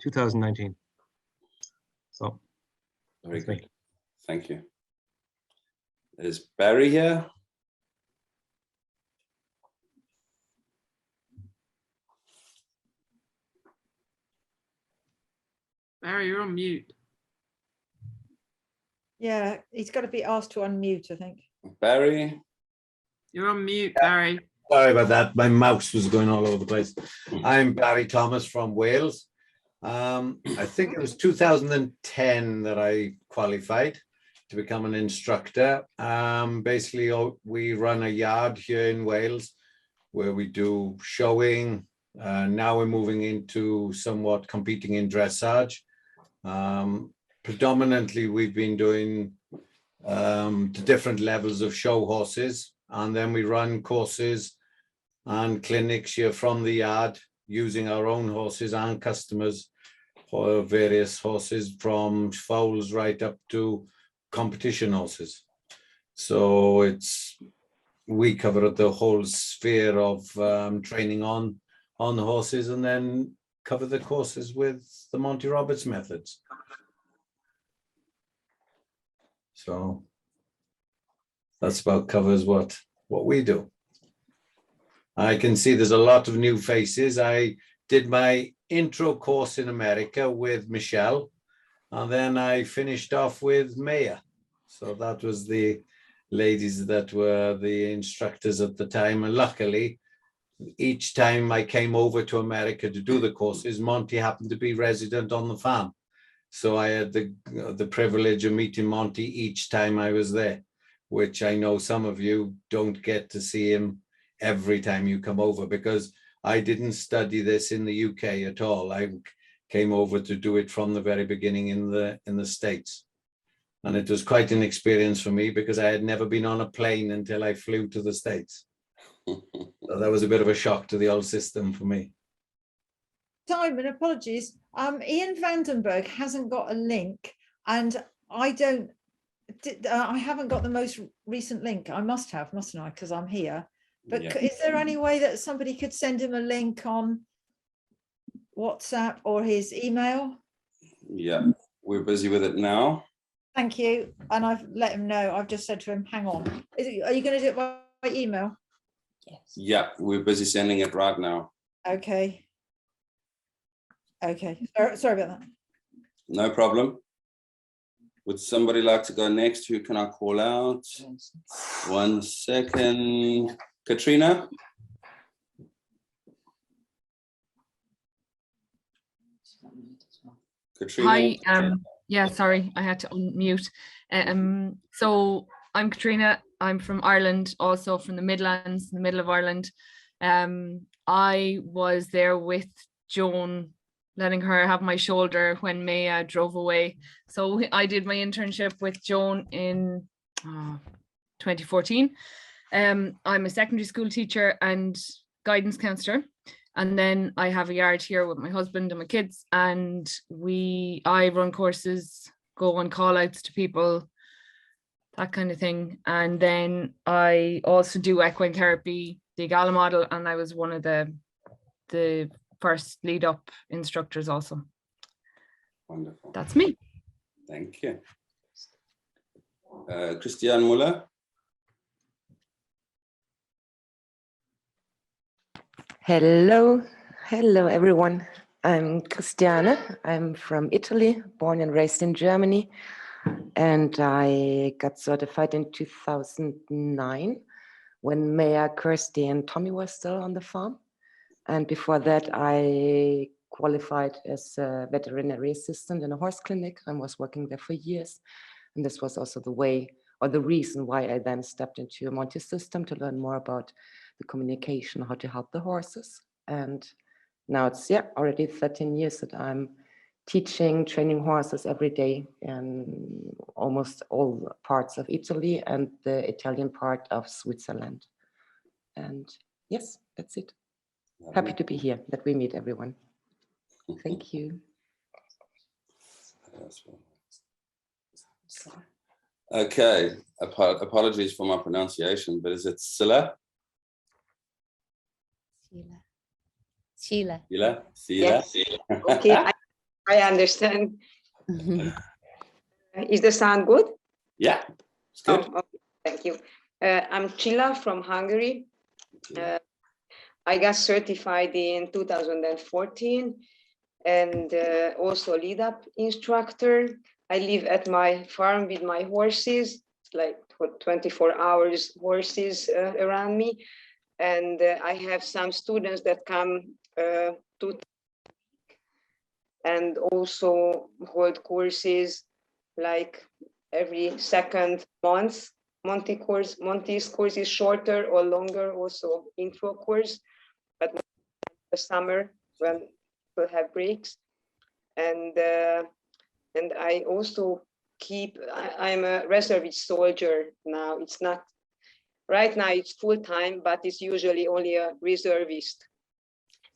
2019. So very good. Me. Thank you. Is Barry here? Barry, you're on mute. Yeah, he's got to be asked to unmute, I think. Barry? You're on mute, Barry. Sorry about that. My mouse was going all over the place. I'm Barry Thomas from Wales. I think it was 2010 that I qualified to become an instructor. Basically, we run a yard here in Wales where we do showing. Now we're moving into somewhat competing in dressage. Predominantly, we've been doing the different levels of show horses, and then we run courses and clinics here from the yard using our own horses and customers for various horses from foals right up to competition horses. So we cover the whole sphere of training on horses and then cover the courses with the Monty Roberts methods. So that's about covers what we do. I can see there's a lot of new faces. I did my intro course in America with Michelle, and then I finished off with Maya. So that was the ladies that were the instructors at the time. And luckily, each time I came over to America to do the courses, Monty happened to be resident on the farm. So I had the privilege of meeting Monty each time I was there, which I know some of you don't get to see him every time you come over, because I didn't study this in the UK at all. I came over to do it from the very beginning in the States. And it was quite an experience for me because I had never been on a plane until I flew to the States. So that was a bit of a shock to the old system for me. Simon, apologies. Ian Vandenberg hasn't got a link, and I haven't got the most recent link. I must have, mustn't I? Because I'm here. But Yeah. is there any way that somebody could send him a link on WhatsApp or his email? Yeah, we're busy with it now. Thank you. And I've let him know. I've just said to him, hang on. Are you going to do it by email? Yes. Yeah, we're busy sending it right now. Okay. Okay. Sorry about that. No problem. Would somebody like to go next? Who can I call out? 1 second. Katrina? Katrina? Hi, yeah, sorry, I had to unmute. So I'm Katrina, I'm from Ireland, also from the Midlands, the middle of Ireland. I was there with Joan, letting her have my shoulder when Maya drove away. So I did my internship with Joan in 2014. I'm a secondary school teacher and guidance counsellor. And then I have a yard here with my husband and my kids, and I run courses, go on call outs to people, that kind of thing. And then I also do equine therapy, the EGALA model, and I was one of the first lead up instructors also. Wonderful. That's me. Thank you. Christian Muller? Hello everyone. I'm Christiane. I'm from Italy, born and raised in Germany. And I got certified in 2009 when Maya, Kirsty and Tommy were still on the farm. And before that, I qualified as a veterinary assistant in a horse clinic and was working there for years. And this was also the way or the reason why I then stepped into a Monty system to learn more about the communication, how to help the horses. And now it's already 13 years that I'm teaching, training horses every day in almost all parts of Italy and the Italian part of Switzerland. And yes, that's it. Happy to be here, that we meet everyone. Thank you. Okay, apologies for my pronunciation, but is it Scylla? Sheila. Sheila? Yes. Okay, I understand. Is the sound good? Yeah, it's good. Oh, okay, thank you. I'm Sheila from Hungary. I got certified in 2014 and also lead up instructor. I live at my farm with my horses, like 24 hours horses around me. And I have some students that come to and also hold courses like every second month. Monty's course is shorter or longer, also intro course, but the summer when we'll have breaks. And I also I'm a reservist soldier now. It's not, right now it's full-time, but it's usually only a reservist.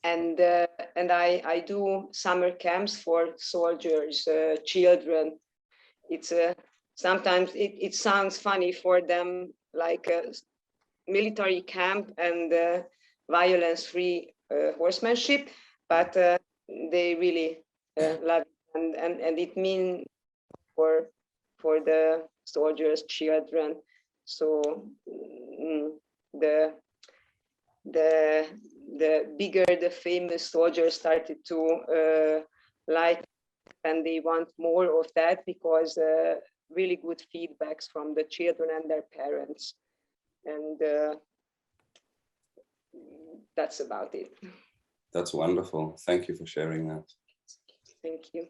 And I do summer camps for soldiers, children. It's sometimes it sounds funny for them, like a military camp and violence-free horsemanship, but they really love it. And it means for the soldiers' children. So the bigger the famous soldiers started to like, and they want more of that because really good feedbacks from the children and their parents. And that's about it. That's wonderful. Thank you for sharing that. Thank you.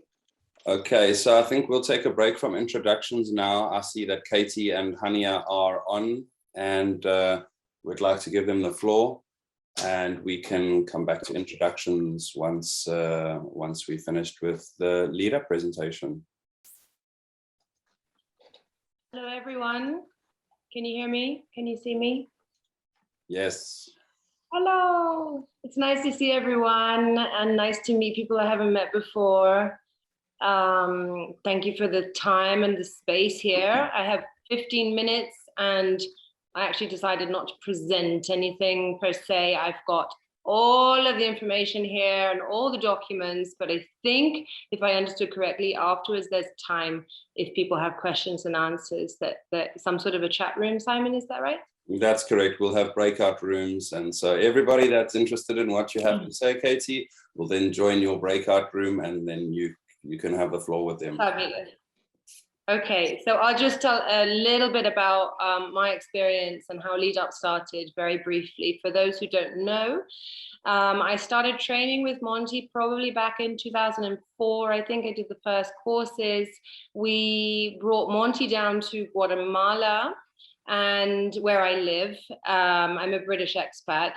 Okay, so I think we'll take a break from introductions now. I see that Katie and Hania are on, and we'd like to give them the floor, and we can come back to introductions once we finished with the leader presentation. Hello, everyone. Can you hear me? Can you see me? Yes. Hello. It's nice to see everyone and nice to meet people I haven't met before. Thank you for the time and the space here. I have 15 minutes and I actually decided not to present anything per se. I've got all of the information here and all the documents, but I think if I understood correctly, afterwards there's time if people have questions and answers, that some sort of a chat room. Simon, is that right? That's correct. We'll have breakout rooms. And so everybody that's interested in what you have to say, Katie, will then join your breakout room, and then you can have the floor with them. Fabulous. Okay, so I'll just tell a little bit about my experience and how Lead Up started very briefly. For those who don't know, I started training with Monty probably back in 2004. I think I did the first courses. We brought Monty down to Guatemala, and where I live. I'm a British expat.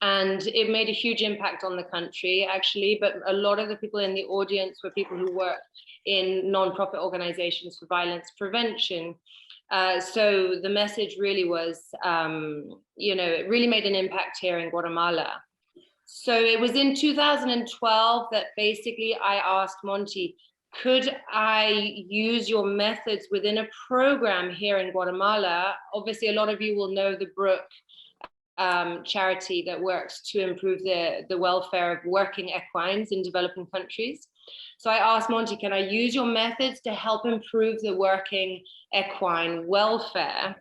And it made a huge impact on the country, actually, but a lot of the people in the audience were people who work in non-profit organizations for violence prevention. So the message really was, it really made an impact here in Guatemala. So it was in 2012 that basically I asked Monty, could I use your methods within a program here in Guatemala? Obviously, a lot of you will know the Brook charity that works to improve the welfare of working equines in developing countries. So I asked Monty, can I use your methods to help improve the working equine welfare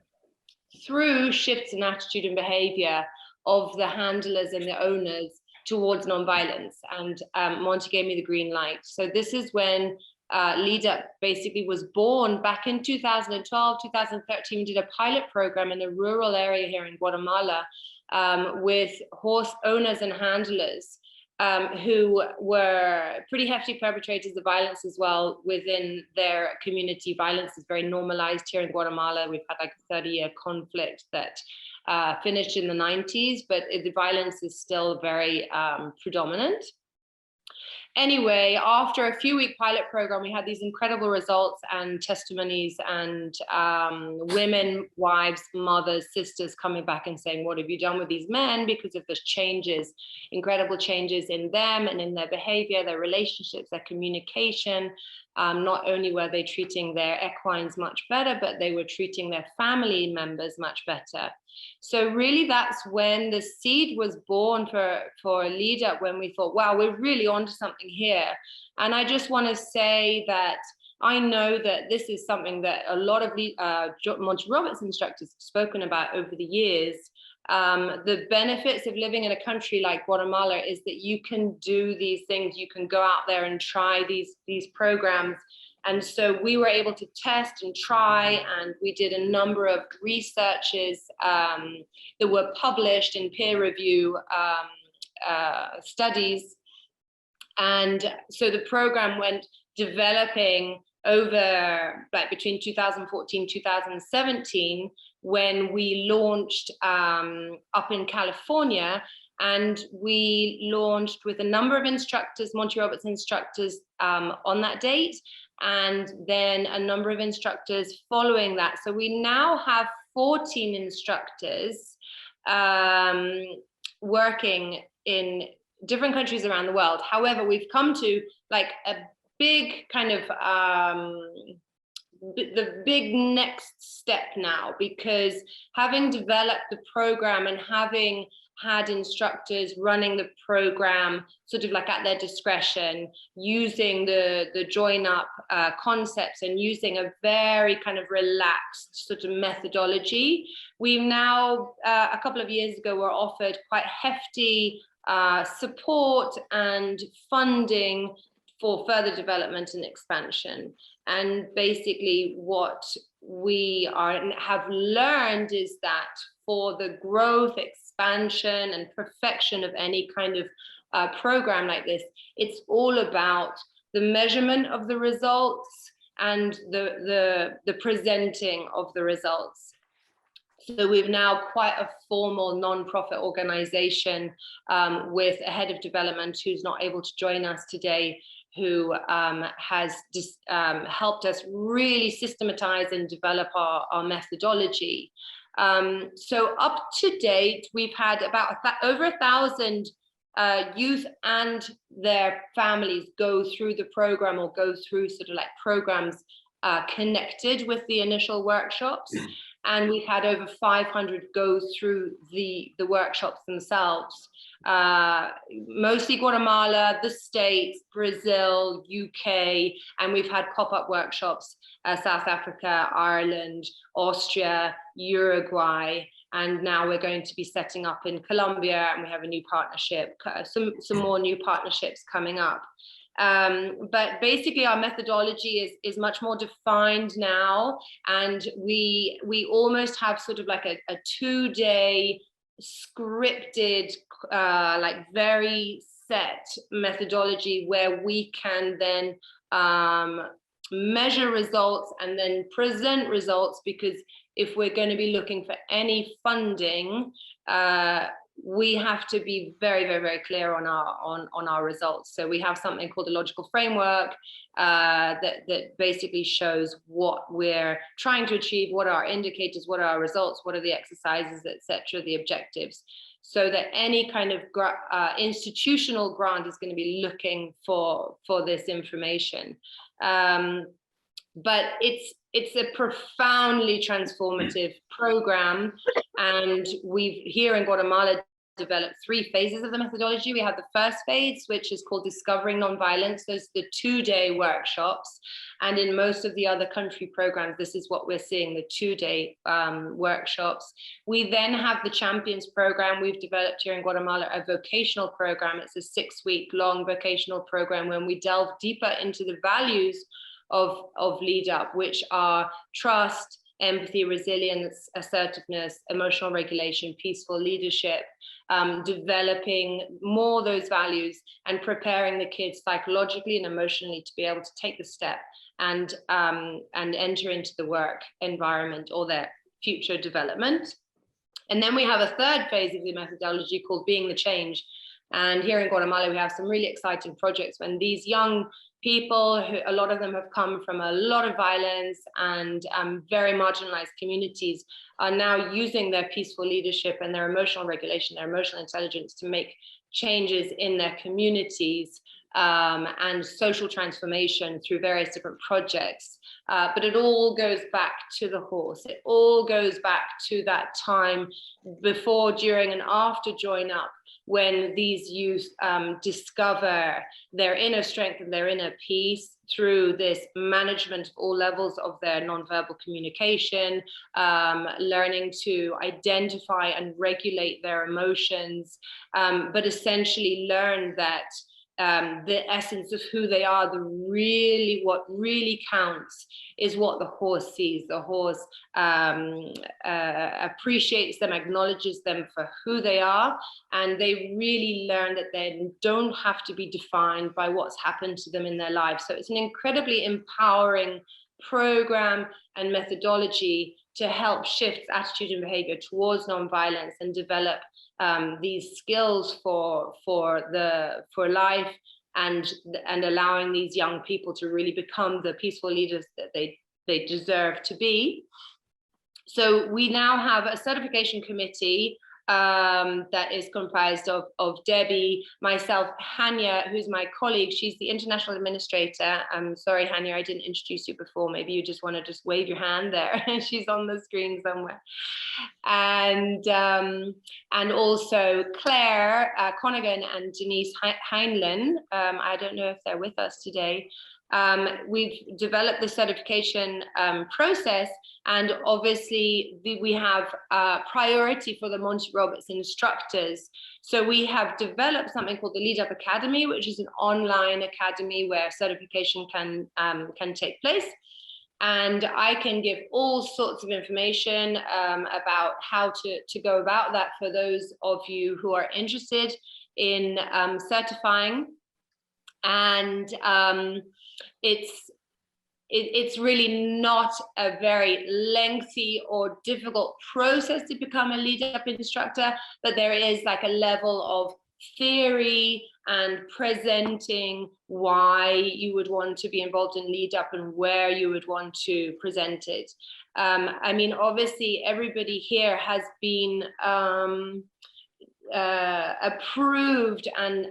through shifts in attitude and behavior of the handlers and the owners towards nonviolence? And Monty gave me the green light. So this is when Lead Up basically was born back in 2012, 2013. We did a pilot program in a rural area here in Guatemala with horse owners and handlers who were pretty hefty perpetrators of violence as well within their community. Violence is very normalized here in Guatemala. We've had like a 30-year conflict that finished in the 90s, but the violence is still very predominant. Anyway, after a few-week pilot program, we had these incredible results and testimonies and women, wives, mothers, sisters coming back and saying, what have you done with these men? Because of the changes, incredible changes in them and in their behavior, their relationships, their communication. Not only were they treating their equines much better, but they were treating their family members much better. So really that's when the seed was born for Lead Up, when we thought, wow, we're really onto something here. And I just want to say that I know that this is something that a lot of Monty Roberts instructors have spoken about over the years. The benefits of living in a country like Guatemala is that you can do these things, you can go out there and try these programs. And so we were able to test and try, and we did a number of researches that were published in peer review studies. And so the program went developing over between 2014, 2017, when we launched up in California. And we launched with a number of instructors, Monty Roberts instructors on that date, and then a number of instructors following that. So we now have 14 instructors working in different countries around the world. However, we've come to like a big kind of the big next step now, because having developed the program and having had instructors running the program sort of like at their discretion, using the join up concepts and using a very kind of relaxed sort of methodology, we've now a couple of years ago were offered quite hefty support and funding for further development and expansion. And basically what we have learned is that for the growth, expansion, and perfection of any kind of program like this, it's all about the measurement of the results and the presenting of the results. So we've now quite a formal non-profit organization with a head of development who's not able to join us today, who has just helped us really systematize and develop our methodology. So up to date, we've had about over 1,000 youth and their families go through the program, or go through sort of like programs connected with the initial workshops. And we've had over 500 go through the workshops themselves. Mostly Guatemala, the States, Brazil, UK, and we've had pop-up workshops, South Africa, Ireland, Austria, Uruguay, and now we're going to be setting up in Colombia, and we have a new partnership, some more new partnerships coming up. But basically our methodology is much more defined now, and we almost have sort of like a 2-day scripted, like very set methodology where we can then measure results and then present results, because if we're going to be looking for any funding, we have to be very, very, very clear on our results. So we have something called a logical framework that basically shows what we're trying to achieve, what are our indicators, what are our results, what are the exercises, etc., the objectives, so that any kind of institutional grant is going to be looking for this information. But it's a profoundly transformative program, and we've here in Guatemala developed 3 phases of the methodology. We have the first phase, which is called Discovering Nonviolence. Those are the 2-day workshops, and in most of the other country programs, this is what we're seeing, the 2-day workshops. We then have the Champions program. We've developed here in Guatemala a vocational program. It's a 6-week-long vocational program when we delve deeper into the values of Lead Up, which are trust, empathy, resilience, assertiveness, emotional regulation, peaceful leadership, developing more those values and preparing the kids psychologically and emotionally to be able to take the step and enter into the work environment or their future development. And then we have a 3rd phase of the methodology called Being the Change. And here in Guatemala, we have some really exciting projects when these young people, who a lot of them have come from a lot of violence and very marginalized communities, are now using their peaceful leadership and their emotional regulation, their emotional intelligence to make changes in their communities and social transformation through various different projects. But it all goes back to the horse. It all goes back to that time before, during, and after Join Up, when these youth discover their inner strength and their inner peace through this management of all levels of their nonverbal communication, learning to identify and regulate their emotions, but essentially learn that the essence of who they are, what really counts is what the horse sees. The horse appreciates them, acknowledges them for who they are, and they really learn that they don't have to be defined by what's happened to them in their lives. So it's an incredibly empowering program and methodology to help shift attitude and behavior towards nonviolence and develop these skills for life, and allowing these young people to really become the peaceful leaders that they deserve to be. So we now have a certification committee that is comprised of Debbie, myself, Hanya, who's my colleague. She's the international administrator. I'm sorry, Hanya, I didn't introduce you before. Maybe you just want to just wave your hand there. She's on the screen somewhere. And also Claire Connigan and Denise Heinlein. I don't know if they're with us today. We've developed the certification process, and obviously we have priority for the Monty Roberts instructors. So we have developed something called the Lead Up Academy, which is an online academy where certification can take place. And I can give all sorts of information about how to go about that for those of you who are interested in certifying. And it's really not a very lengthy or difficult process to become a Lead Up instructor, but there is like a level of theory and presenting why you would want to be involved in Lead Up and where you would want to present it. I mean, obviously everybody here has been approved and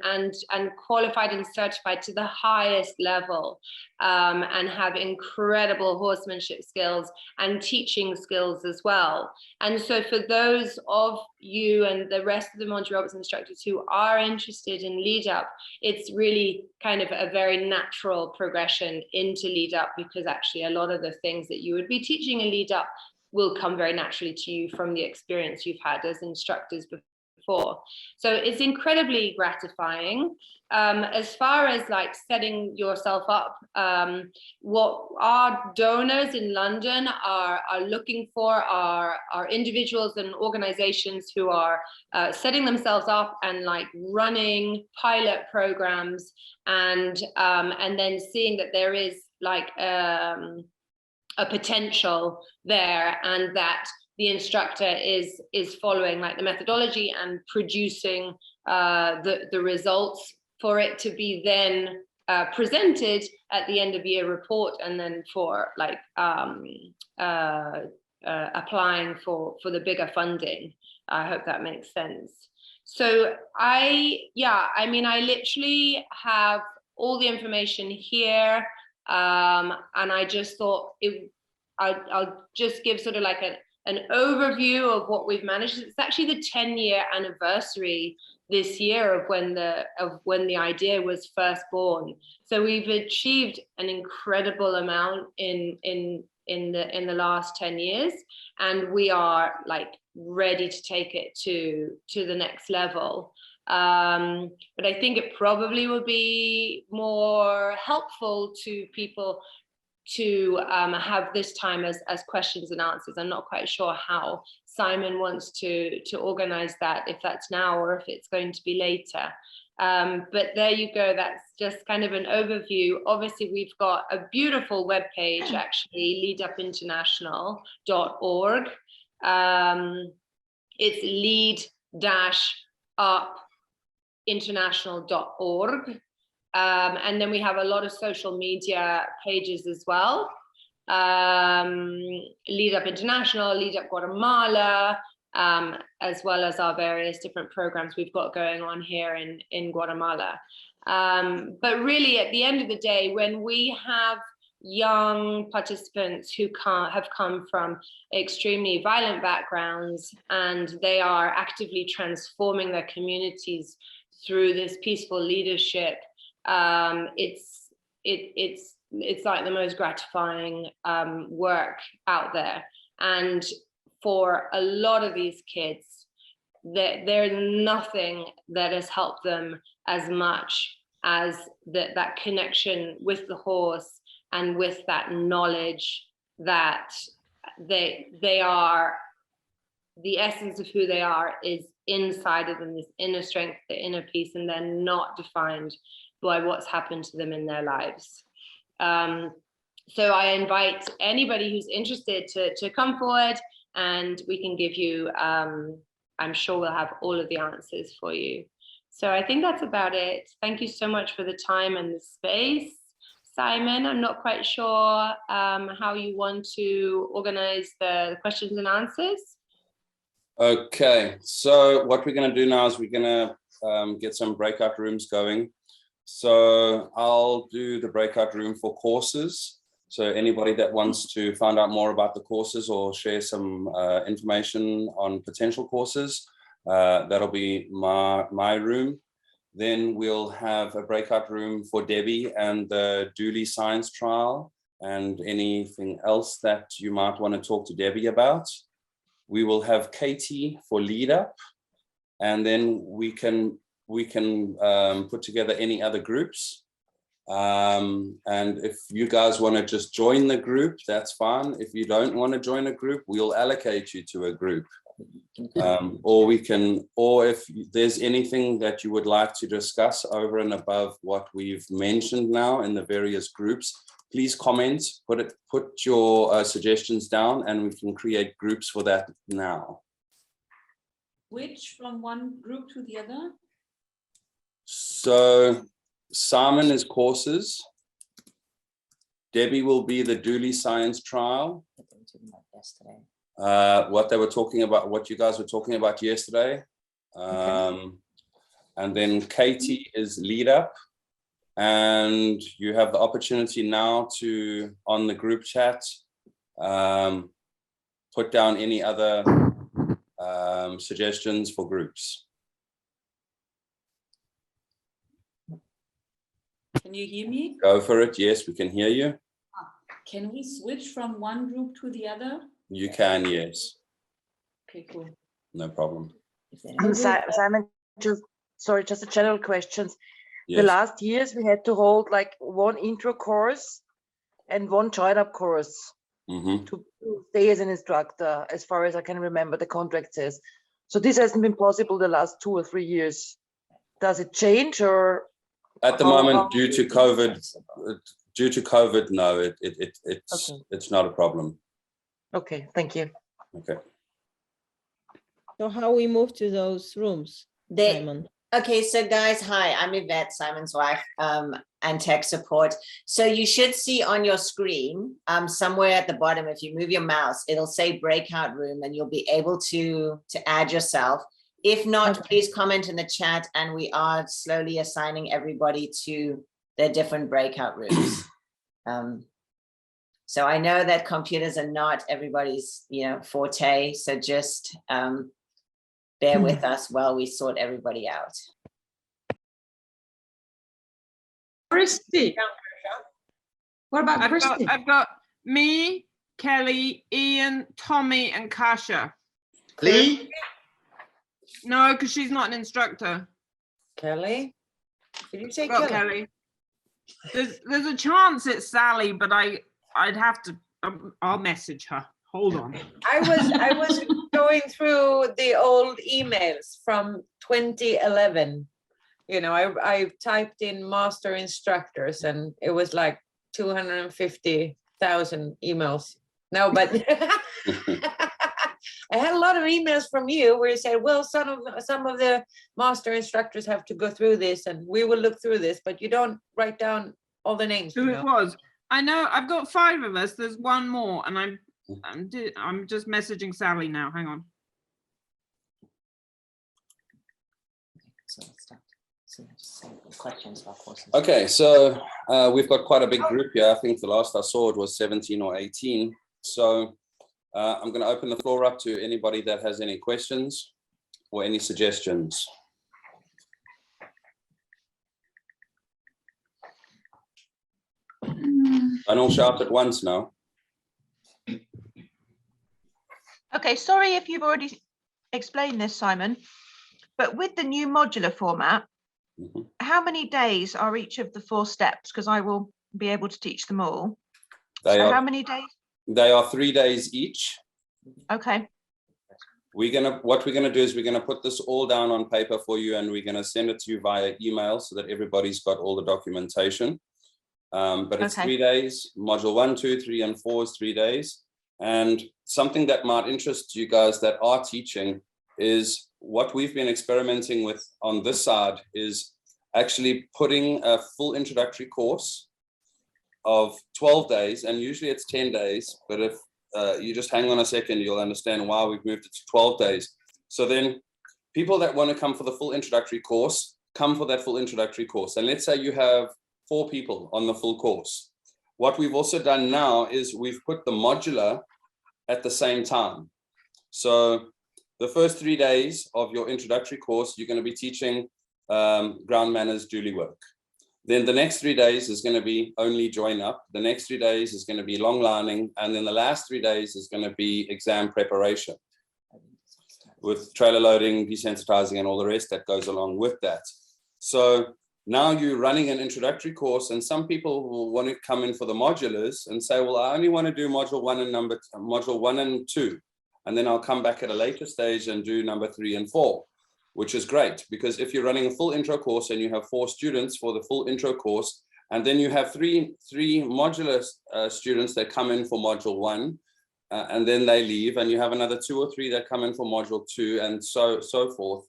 qualified and certified to the highest level, and have incredible horsemanship skills and teaching skills as well. And so for those of you and the rest of the Monty Roberts instructors who are interested in Lead Up, it's really kind of a very natural progression into Lead Up, because actually a lot of the things that you would be teaching in Lead Up will come very naturally to you from the experience you've had as instructors before. So it's incredibly gratifying. As far as like setting yourself up, what our donors in London are looking for are individuals and organizations who are setting themselves up and like running pilot programs, and then seeing that there is like a potential there, and that the instructor is following like the methodology and producing the results for it to be then presented at the end of year report, and then for like applying for the bigger funding. I hope that makes sense. So I mean, I literally have all the information here, and I just thought I'll just give sort of like an overview of what we've managed. It's actually the 10-year anniversary this year of when the idea was first born. So we've achieved an incredible amount in the last 10 years, and we are like ready to take it to the next level. But I think it probably would be more helpful to people to have this time as questions and answers. I'm not quite sure how Simon wants to organize that, if that's now or if it's going to be later. But there you go, that's just kind of an overview. Obviously, we've got a beautiful webpage, actually, leadupinternational.org. It's lead-up-international.org. And then we have a lot of social media pages as well. Lead Up International, Lead Up Guatemala, as well as our various different programs we've got going on here in Guatemala. But really, at the end of the day, when we have young participants who have come from extremely violent backgrounds, and they are actively transforming their communities through this peaceful leadership, it's like the most gratifying work out there. And for a lot of these kids, there's nothing that has helped them as much as that connection with the horse, and with that knowledge that they are, the essence of who they are is inside of them, this inner strength, the inner peace, and they're not defined by what's happened to them in their lives. So I invite anybody who's interested to come forward, and we can give you, I'm sure we'll have all of the answers for you. So I think that's about it. Thank you so much for the time and the space. Simon, I'm not quite sure how you want to organize the questions and answers. Okay, so what we're going to do now is we're going to get some breakout rooms going. So I'll do the breakout room for courses. So anybody that wants to find out more about the courses or share some information on potential courses, that'll be my room. Then we'll have a breakout room for Debbie and the Dooley Science Trial and anything else that you might want to talk to Debbie about. We will have Katie for lead up, and then we can put together any other groups. And if you guys want to just join the group, that's fine. If you don't want to join a group, we'll allocate you to a group. Or if there's anything that you would like to discuss over and above what we've mentioned now in the various groups, please comment, put your suggestions down, and we can create groups for that now. Switch from one group to the other? So Simon is courses. Debbie will be the Dooley Science Trial. Yesterday. What they were talking about, what you guys were talking about yesterday. And then Katie is lead up. And you have the opportunity now to, on the group chat, put down any other suggestions for groups. Can you hear me? Go for it. Yes, we can hear you. Can we switch from one group to the other? You can, yes. Okay, cool. No problem. Simon, just a general question. Yes. The last years we had to hold like one intro course and one join-up course to stay as an instructor, as far as I can remember, the contract says. So this hasn't been possible the last 2 or 3 years. Does it change, or? At the moment, due to COVID, no, it's not a problem. Okay, thank you. Okay. So how we move to those rooms, Simon? Okay, so guys, hi, I'm Yvette, Simon's wife, and tech support. So you should see on your screen, somewhere at the bottom, if you move your mouse, it'll say breakout room, and you'll be able to add yourself. If not, please comment in the chat, and we are slowly assigning everybody to their different breakout rooms. So I know that computers are not everybody's, forte. So just bear with us while we sort everybody out. Christy. What about Christy? I've got me, Kelly, Ian, Tommy, and Kasha. Lee? No, because she's not an instructor. Kelly? Did you say Got Kelly? There's a chance it's Sally, but I'd have to. I'll message her. Hold on. I was going through the old emails from 2011. I typed in master instructors, and it was like 250,000 emails. No, but I had a lot of emails from you where you said, well, some of the master instructors have to go through this, and we will look through this, but you don't write down all the names. Who it was? I know. I've got 5 of us. There's one more, and I'm just messaging Sally now. Hang on. Okay, so we've got quite a big group here. I think the last I saw it was 17 or 18. So I'm going to open the floor up to anybody that has any questions or any suggestions. Don't all shout at once now. Okay, sorry if you've already explained this, Simon, but with the new modular format, how many days are each of the 4 steps? Because I will be able to teach them all. How many days? They are 3 days each. Okay. What we're gonna do is we're gonna put this all down on paper for you, and we're gonna send it to you via email so that everybody's got all the documentation. But it's 3 days. Module 1, 2, 3, and 4 is 3 days. And something that might interest you guys that are teaching is what we've been experimenting with on this side is actually putting a full introductory course of 12 days, and usually it's 10 days, but if you just hang on a second, you'll understand why we've moved it to 12 days. So then people that want to come for the full introductory course, come for that full introductory course. And let's say you have 4 people on the full course. What we've also done now is we've put the modular at the same time. So the first 3 days of your introductory course, you're going to be teaching ground manners, duly work. Then the next 3 days is going to be only join up. The next 3 days is going to be long lining. And then the last 3 days is going to be exam preparation with trailer loading, desensitizing, and all the rest that goes along with that. So now you're running an introductory course, and some people will want to come in for the modulars and say, well, I only want to do module 1 and 2. And then I'll come back at a later stage and do number 3 and 4. Which is great, because if you're running a full intro course and you have 4 students for the full intro course, and then you have three modular students that come in for module 1, and then they leave, and you have another 2 or 3 that come in for module 2, and so forth,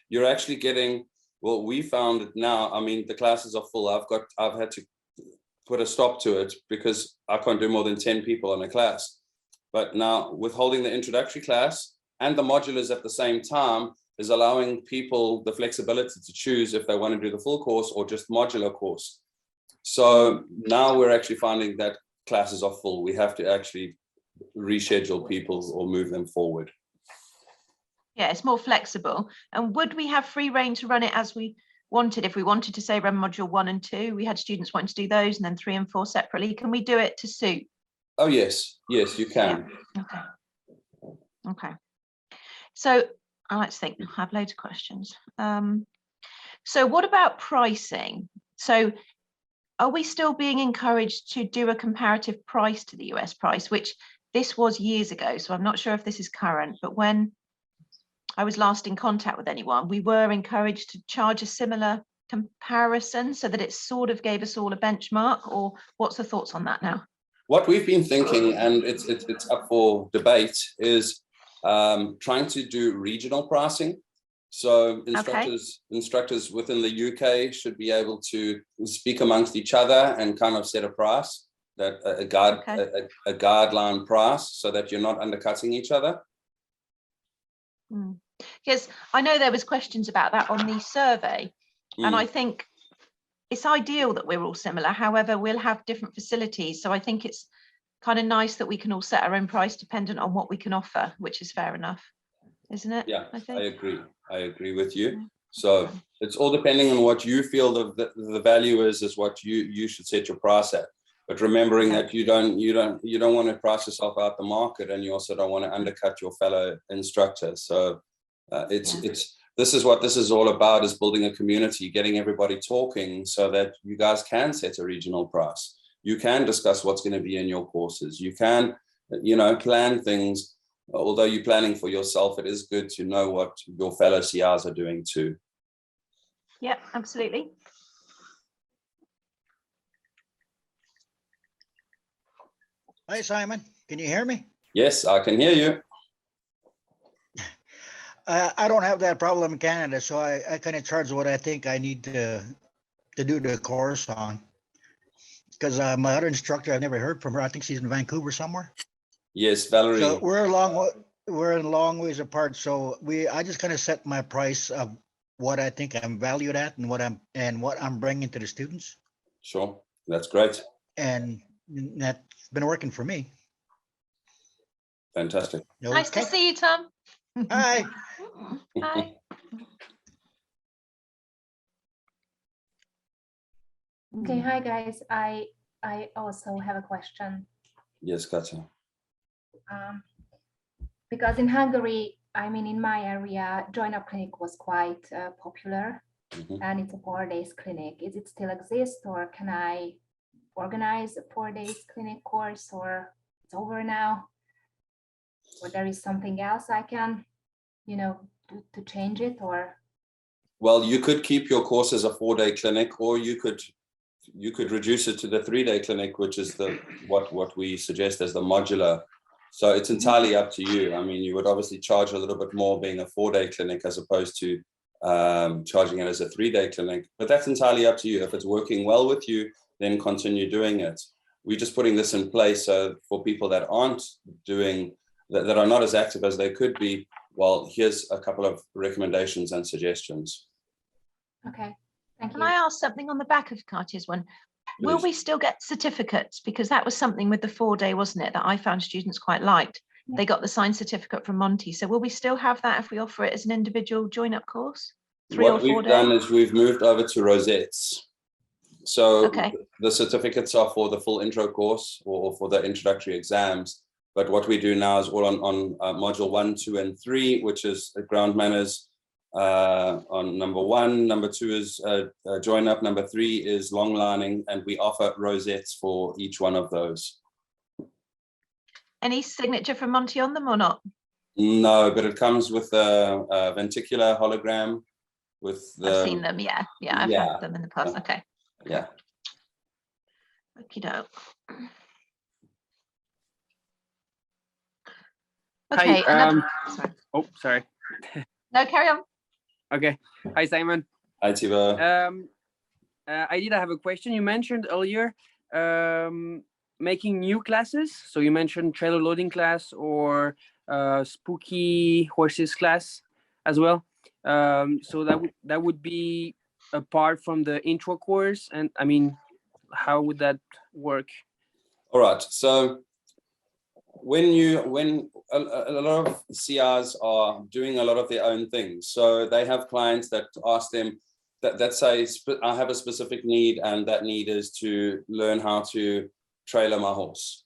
you're actually getting, well, we found it now, I mean, the classes are full. I've had to put a stop to it because I can't do more than 10 people on a class. But now with holding the introductory class and the modulars at the same time, is allowing people the flexibility to choose if they want to do the full course or just modular course. So now we're actually finding that classes are full. We have to actually reschedule people or move them forward. Yeah, it's more flexible. And would we have free reign to run it as we wanted? If we wanted to say run module 1 and 2, we had students wanting to do those, and then 3 and 4 separately. Can we do it to suit? Oh, yes. Yes, you can. Yeah. Okay. So I like to think I have loads of questions. So what about pricing? So are we still being encouraged to do a comparative price to the US price, which this was years ago, so I'm not sure if this is current, but when I was last in contact with anyone, we were encouraged to charge a similar comparison so that it sort of gave us all a benchmark, or what's the thoughts on that now? What we've been thinking, and it's up for debate, is trying to do regional pricing. So instructors within the UK should be able to speak amongst each other and kind of set a price, that a guideline price, so that you're not undercutting each other. Because I know there was questions about that on the survey, and I think it's ideal that we're all similar. However, we'll have different facilities, so I think it's kind of nice that we can all set our own price dependent on what we can offer, which is fair enough, isn't it? Yeah, I agree with you. So it's all depending on what you feel the value is what you should set your price at. But remembering that you don't want to price yourself out the market, and you also don't want to undercut your fellow instructors. So this is what this is all about, is building a community, getting everybody talking so that you guys can set a regional price. You can discuss what's going to be in your courses. You can, plan things. Although you're planning for yourself, it is good to know what your fellow CRs are doing too. Yeah, absolutely. Hi, Simon. Can you hear me? Yes, I can hear you. I don't have that problem in Canada, so I kind of charge what I think I need to do the course on. Because my other instructor, I've never heard from her. I think she's in Vancouver somewhere. Yes, Valerie. So we're a long ways apart. So I just kind of set my price of what I think I'm valued at and what I'm bringing to the students. Sure, that's great. And that's been working for me. Fantastic. Nice to see you, Tom. Hi. Hi. Okay, hi guys. I also have a question. Yes, Katja. Because in Hungary, I mean, in my area, Join Up Clinic was quite popular, and it's a 4 days clinic. Is it still exist, or can I organize a 4 days clinic course, or it's over now, or there is something else I can, do to change it, or? Well, you could keep your course as a 4-day clinic, or you could reduce it to the 3-day clinic, which is what we suggest as the modular. So it's entirely up to you. I mean, you would obviously charge a little bit more being a 4-day clinic as opposed to charging it as a 3-day clinic, but that's entirely up to you. If it's working well with you, then continue doing it. We're just putting this in place so for people that aren't doing, that are not as active as they could be, well, here's a couple of recommendations and suggestions. Okay. Thank you. Can I ask something on the back of Katja's one? Will we still get certificates? Because that was something with the 4-day, wasn't it, that I found students quite liked. They got the signed certificate from Monty. So will we still have that if we offer it as an individual join-up course? 3 or What 4 we've days? done is we've moved over to rosettes. So Okay. the certificates are for the full intro course or for the introductory exams. But what we do now is all on module 1, 2, and 3, which is ground manners on number 1. Number 2 is join up. Number 3 is long lining, and we offer rosettes for each one of those. Any signature from Monty on them or not? No, but it comes with a venticular hologram with the. I've seen them, yeah. Yeah, I've had them in the past. Okay. Yeah. Okie doke. Hi, Okay. Sorry. oh, sorry. No, carry on. Okay. Hi, Simon. Hi, Thibaut. I did have a question. You mentioned earlier making new classes. So you mentioned trailer loading class or spooky horses class as well. So that would be apart from the intro course. And I mean, how would that work? All right. So when a lot of CRs are doing a lot of their own things, so they have clients that ask them that say, I have a specific need, and that need is to learn how to trailer my horse.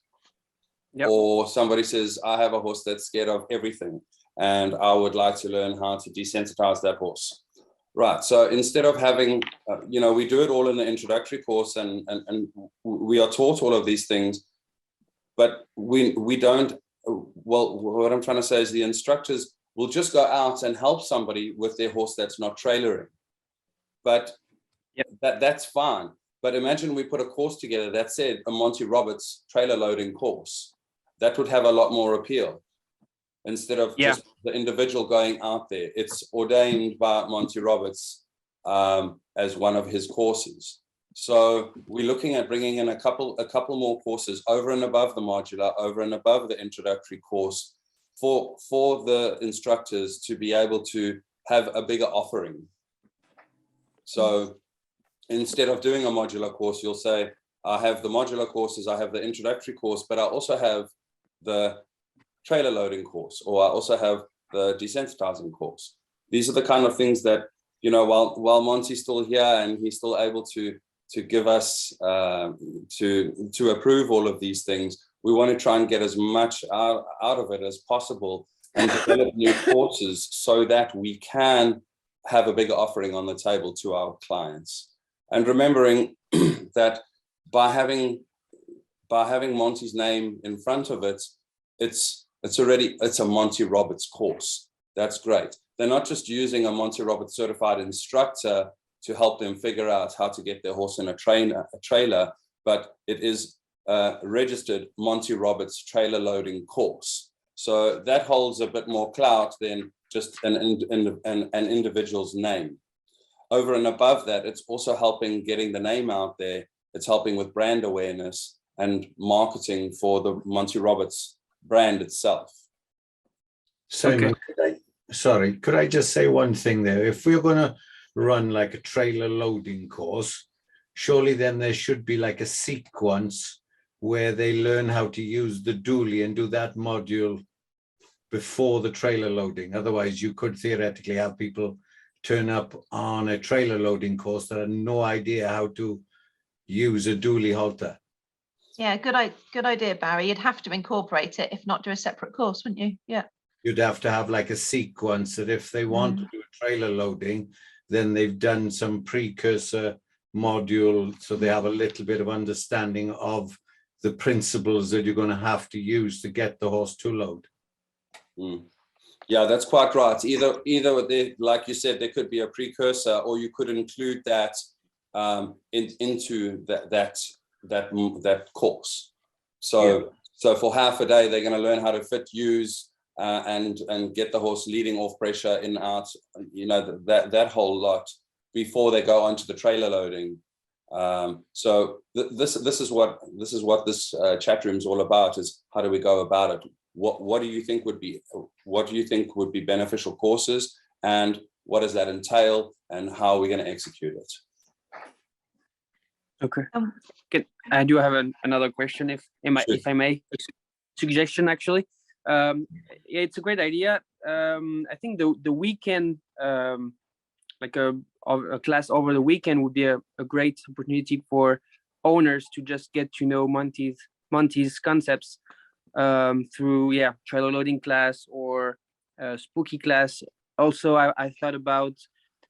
Yep. Or somebody says, I have a horse that's scared of everything, and I would like to learn how to desensitize that horse. Right. So instead of having, we do it all in the introductory course, and we are taught all of these things, but we don't. Well, what I'm trying to say is the instructors will just go out and help somebody with their horse that's not trailering. But that's fine. But imagine we put a course together that said a Monty Roberts trailer loading course. That would have a lot more appeal. Instead of just the individual going out there. It's ordained by Monty Roberts as one of his courses. So we're looking at bringing in a couple more courses over and above the modular, over and above the introductory course for the instructors to be able to have a bigger offering. So instead of doing a modular course, you'll say, I have the modular courses, I have the introductory course, but I also have the trailer loading course, or I also have the desensitizing course. These are the kind of things that, while Monty's still here and he's still able to give us, to approve all of these things, we want to try and get as much out of it as possible and develop new courses so that we can have a bigger offering on the table to our clients. And remembering that by having Monty's name in front of it, it's a Monty Roberts course. That's great. They're not just using a Monty Roberts certified instructor to help them figure out how to get their horse in a trailer, but it is a registered Monty Roberts trailer loading course. So that holds a bit more clout than just an individual's name. Over and above that, it's also helping getting the name out there. It's helping with brand awareness and marketing for the Monty Roberts brand itself. Simon, could I just say one thing there? If we're going to run like a trailer loading course, surely then there should be like a sequence where they learn how to use the dually and do that module before the trailer loading. Otherwise, you could theoretically have people turn up on a trailer loading course that have no idea how to use a dually halter. Yeah, good idea, Barry. You'd have to incorporate it, if not do a separate course, wouldn't you? Yeah. You'd have to have like a sequence that if they want to do a trailer loading, then they've done some precursor module, so they have a little bit of understanding of the principles that you're going to have to use to get the horse to load. Yeah, that's quite right. Either they, like you said, there could be a precursor, or you could include that into that course. So for half a day, they're going to learn how to fit, use, and get the horse leading off pressure, in, out, that whole lot before they go onto the trailer loading. So this is what this chat room is all about: is how do we go about it? What do you think would be beneficial courses, and what does that entail, and how are we going to execute it? Okay. I do have another question, if I may. Suggestion, actually. Yeah, it's a great idea. I think the weekend, like a class over the weekend would be a great opportunity for owners to just get to know Monty's concepts through trailer loading class or spooky class. Also, I thought about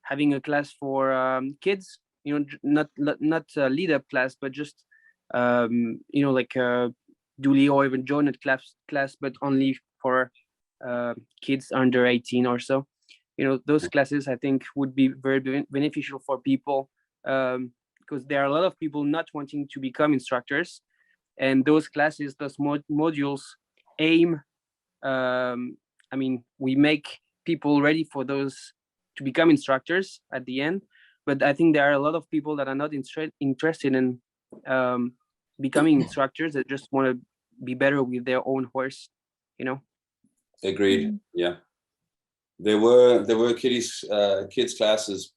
having a class for kids, not a lead up class, but just like a Dooley or even Jonah class, but only for kids under 18 or so. Those classes I think would be very beneficial for people, because there are a lot of people not wanting to become instructors, and those classes, those modules aim, we make people ready for those to become instructors at the end. But I think there are a lot of people that are not interested in becoming instructors, that just want to be better with their own horse, Agreed. Yeah. There were kids classes.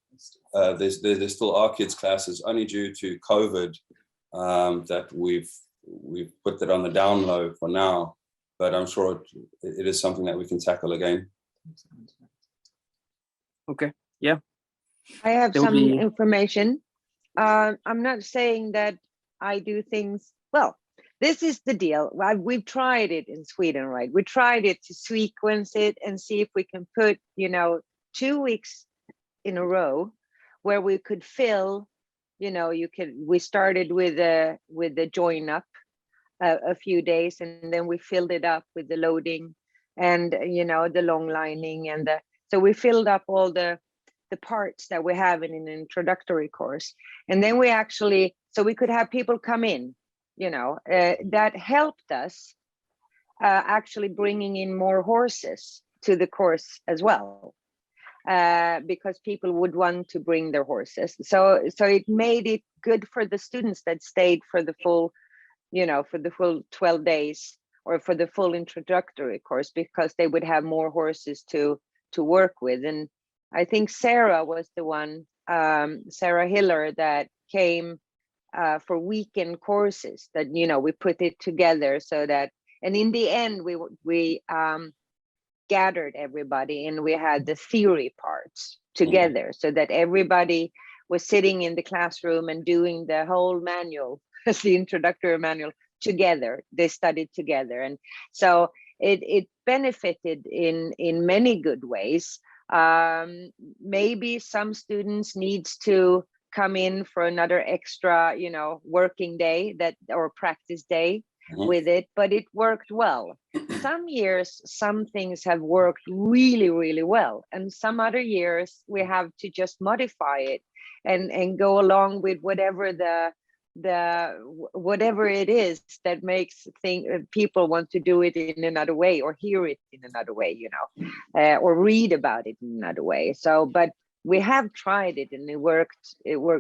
There still are kids classes, only due to COVID that we've put that on the down low for now. But I'm sure it is something that we can tackle again. Okay. Yeah. I have There'll some be- information. I'm not saying that I do things well. This is the deal. We've tried it in Sweden, right? We tried it to sequence it and see if we can put, 2 weeks in a row where we could fill, we started with the join up a few days, and then we filled it up with the loading and, the long lining, and so we filled up all the parts that we have in an introductory course. And then we actually, so we could have people come in, that helped us actually bringing in more horses to the course as well, because people would want to bring their horses. So it made it good for the students that stayed for the full, for the full 12 days or for the full introductory course, because they would have more horses to work with. And I think Sarah was the one, Sarah Hiller, that came for weekend courses, that we put it together so that, and in the end we gathered everybody and we had the theory parts together, so that everybody was sitting in the classroom and doing the whole manual, the introductory manual together. They studied together, and so it benefited in many good ways. Maybe some students needs to come in for another extra, working day or practice day with it, but it worked well. Some years, some things have worked really, really well, and some other years we have to just modify it and go along with whatever whatever it is that makes people want to do it in another way, or hear it in another way, or read about it in another way. So, but we have tried it and it worked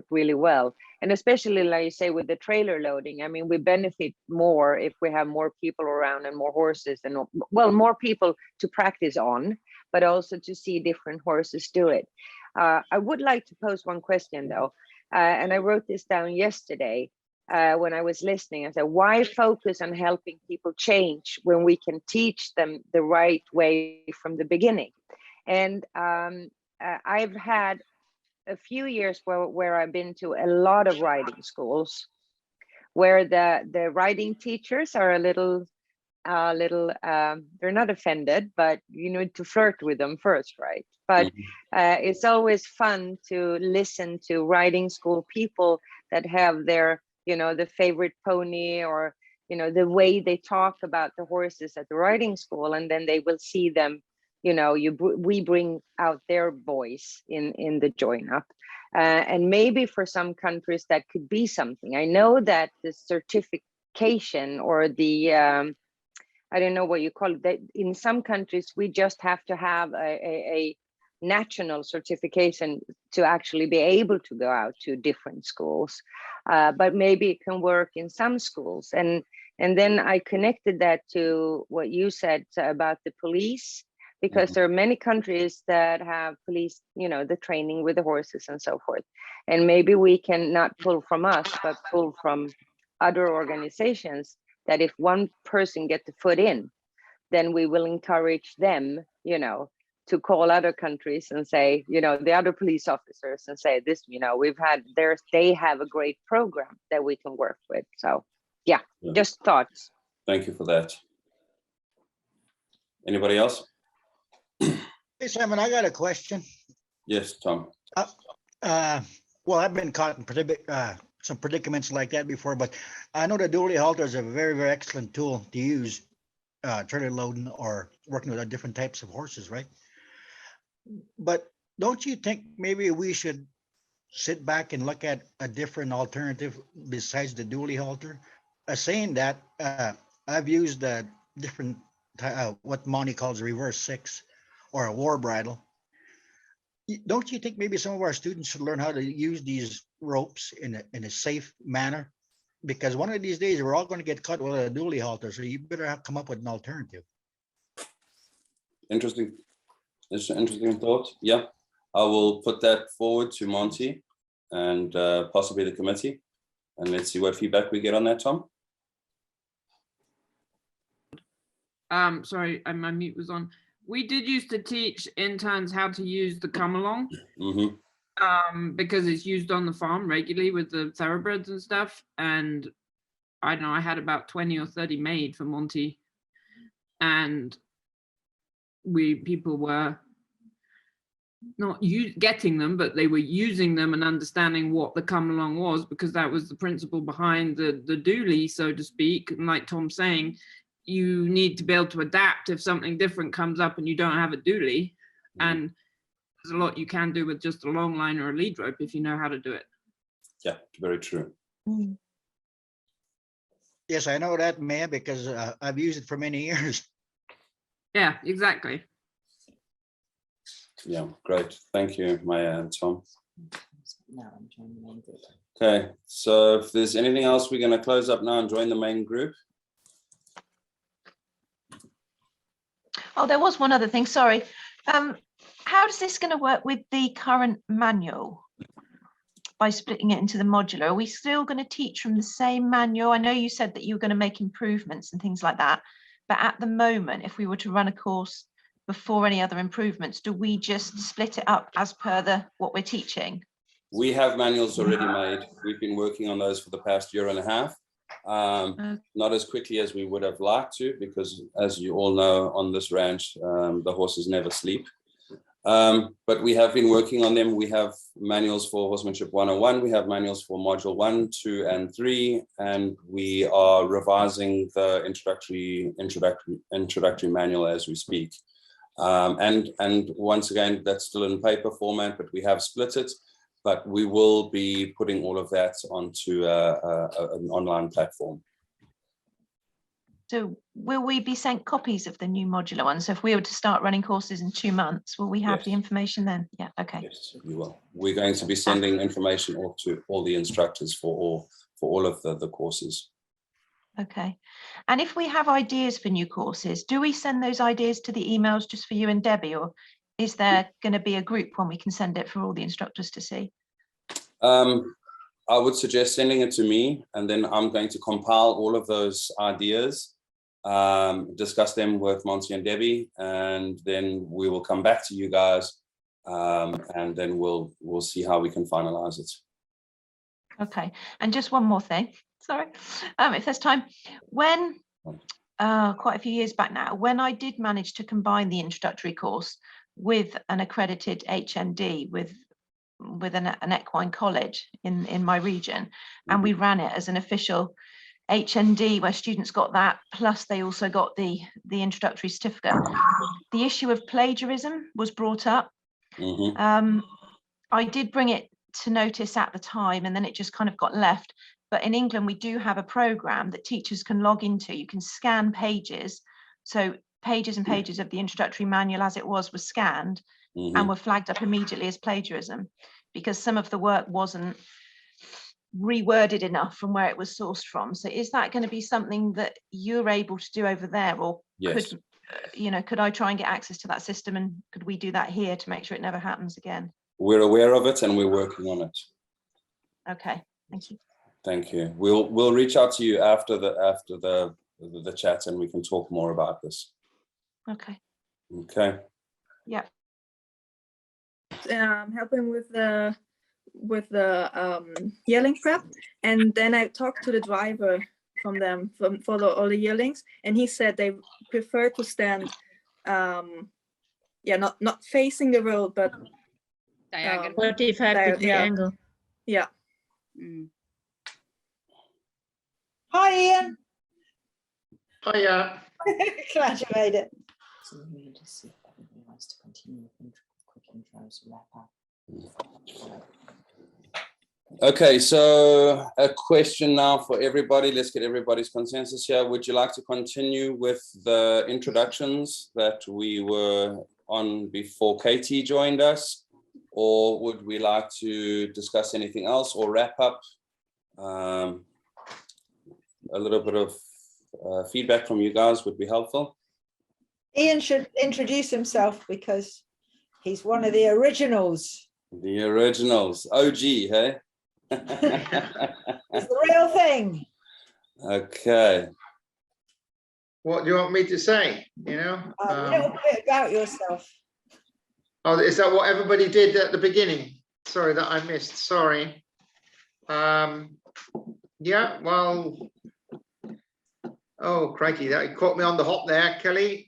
really well. And especially, like you say, with the trailer loading, we benefit more if we have more people around and more horses, and more people to practice on, but also to see different horses do it. I would like to pose one question though, and I wrote this down yesterday when I was listening. I said, why focus on helping people change when we can teach them the right way from the beginning? And I've had a few years where I've been to a lot of riding schools where the riding teachers are a little they're not offended, but you need to flirt with them first, right? But it's always fun to listen to riding school people that have their, the favorite pony, or, the way they talk about the horses at the riding school, and then they will see them, we bring out their voice in the join up. And maybe for some countries that could be something. I know that the certification or the, I don't know what you call it, that in some countries, we just have to have a national certification to actually be able to go out to different schools. But maybe it can work in some schools. And then I connected that to what you said about the police, because there are many countries that have police, the training with the horses and so forth. And maybe we can not pull from us, but pull from other organizations, that if one person get the foot in, then we will encourage them, to call other countries and say, you know, the other police officers and say this, you know, they have a great program that we can work with. So yeah, just thoughts. Thank you for that. Anybody else? Hey, Simon, I got a question. Yes, Tom. Well, I've been caught in some predicaments like that before, but I know the dually halter is a very, very excellent tool to use trailer loading or working with different types of horses, right? But don't you think maybe we should sit back and look at a different alternative besides the dually halter? Saying that, I've used a different, what Monty calls a reverse six or a war bridle. Don't you think maybe some of our students should learn how to use these ropes in a safe manner? Because one of these days we're all going to get caught with a dually halter, so you better come up with an alternative. Interesting. It's an interesting thought. Yeah, I will put that forward to Monty and possibly the committee, and let's see what feedback we get on that, Tom. Sorry, my mute was on. We did used to teach interns how to use the come along, because it's used on the farm regularly with the thoroughbreds and stuff. And I don't know, I had about 20 or 30 made for Monty, and people were not getting them, but they were using them and understanding what the come along was, because that was the principle behind the dually, so to speak. And like Tom's saying, you need to be able to adapt if something different comes up and you don't have a dually. And there's a lot you can do with just a long line or a lead rope if you know how to do it. Yeah, very true. Yes, I know that, Maya, because I've used it for many years. Yeah, exactly. Yeah, great. Thank you, Maya and Tom. Now I'm joining the main group. Okay, so if there's anything else, we're going to close up now and join the main group. Oh, there was one other thing, sorry. How is this going to work with the current manual by splitting it into the modular? Are we still going to teach from the same manual? I know you said that you were going to make improvements and things like that, but at the moment, if we were to run a course before any other improvements, do we just split it up as per what we're teaching? We have manuals already made. We've been working on those for the past year and a half. Not as quickly as we would have liked to, because as you all know, on this ranch, the horses never sleep. But we have been working on them. We have manuals for Horsemanship 101. We have manuals for Module 1, 2, and 3, and we are revising the introductory manual as we speak. And once again, that's still in paper format, but we have split it. But we will be putting all of that onto an online platform. So will we be sent copies of the new modular one? So if we were to start running courses in 2 months, will we have the information then? Yeah, okay. Yes, we will. We're going to be sending information off to all the instructors for all of the courses. Okay. And if we have ideas for new courses, do we send those ideas to the emails just for you and Debbie, or is there going to be a group when we can send it for all the instructors to see? I would suggest sending it to me, and then I'm going to compile all of those ideas, discuss them with Monty and Debbie, and then we will come back to you guys, and then we'll see how we can finalize it. Okay. And just one more thing. Sorry, if there's time. When quite a few years back now, when I did manage to combine the introductory course with an accredited HND with an equine college in my region, and we ran it as an official HND where students got that, plus they also got the introductory certificate. The issue of plagiarism was brought up. I did bring it to notice at the time, and then it just kind of got left. But in England, we do have a program that teachers can log into. You can scan pages. So pages and pages of the introductory manual as it was scanned and were flagged up immediately as plagiarism, because some of the work wasn't reworded enough from where it was sourced from. So is that going to be something that you're able to do over there, or could I try and get access to that system, and could we do that here to make sure it never happens again? We're aware of it and we're working on it. Okay, thank you. Thank you. We'll reach out to you after the chat, and we can talk more about this. Okay. Okay. Yeah. helping with the yearling prep, and then I talked to the driver from them for all the yearlings, and he said they prefer to stand not facing the road, but diagonal. 45-degree angle. Yeah. Hi, Ian. Hiya. Glad you made it. So we need to see if everybody wants to continue with quick intros, wrap up. Okay, so a question now for everybody. Let's get everybody's consensus here. Would you like to continue with the introductions that we were on before Katie joined us? Or would we like to discuss anything else or wrap up? A little bit of feedback from you guys would be helpful. Ian should introduce himself because he's one of the originals. The originals, OG, hey? It's the real thing. Okay. What do you want me to say? You know, A little bit about yourself. Oh, is that what everybody did at the beginning? Sorry that I missed. Sorry. Yeah. Well. Oh, crikey! That caught me on the hop there, Kelly.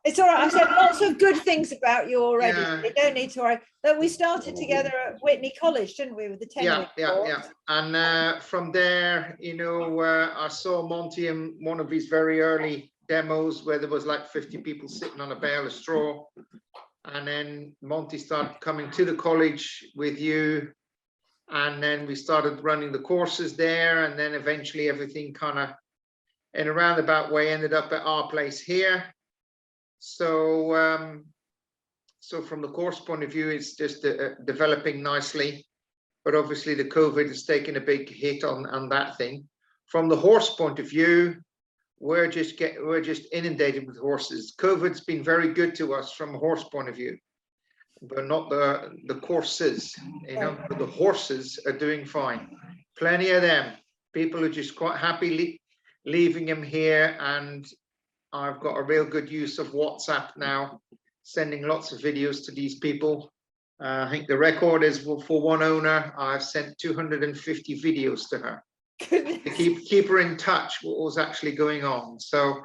It's all right. I've said lots of good things about you already. Yeah. You don't need to worry. But we started together at Whitney College, didn't we, with the 10-week course? And from there, you know, I saw Monty in one of his very early demos where there was like 50 people sitting on a bale of straw. And then Monty started coming to the college with you. And then we started running the courses there. And then eventually everything kind of, in a roundabout way, ended up at our place here. So, so from the course point of view, it's just developing nicely, but obviously the COVID has taken a big hit on that thing. From the horse point of view, we're just inundated with horses. COVID's been very good to us from a horse point of view, but not the courses, you know, but the horses are doing fine. Plenty of them. People are just quite happy leaving them here, and I've got a real good use of WhatsApp now, sending lots of videos to these people. I think the record is for one owner, I've sent 250 videos to her to keep her in touch with what was actually going on. So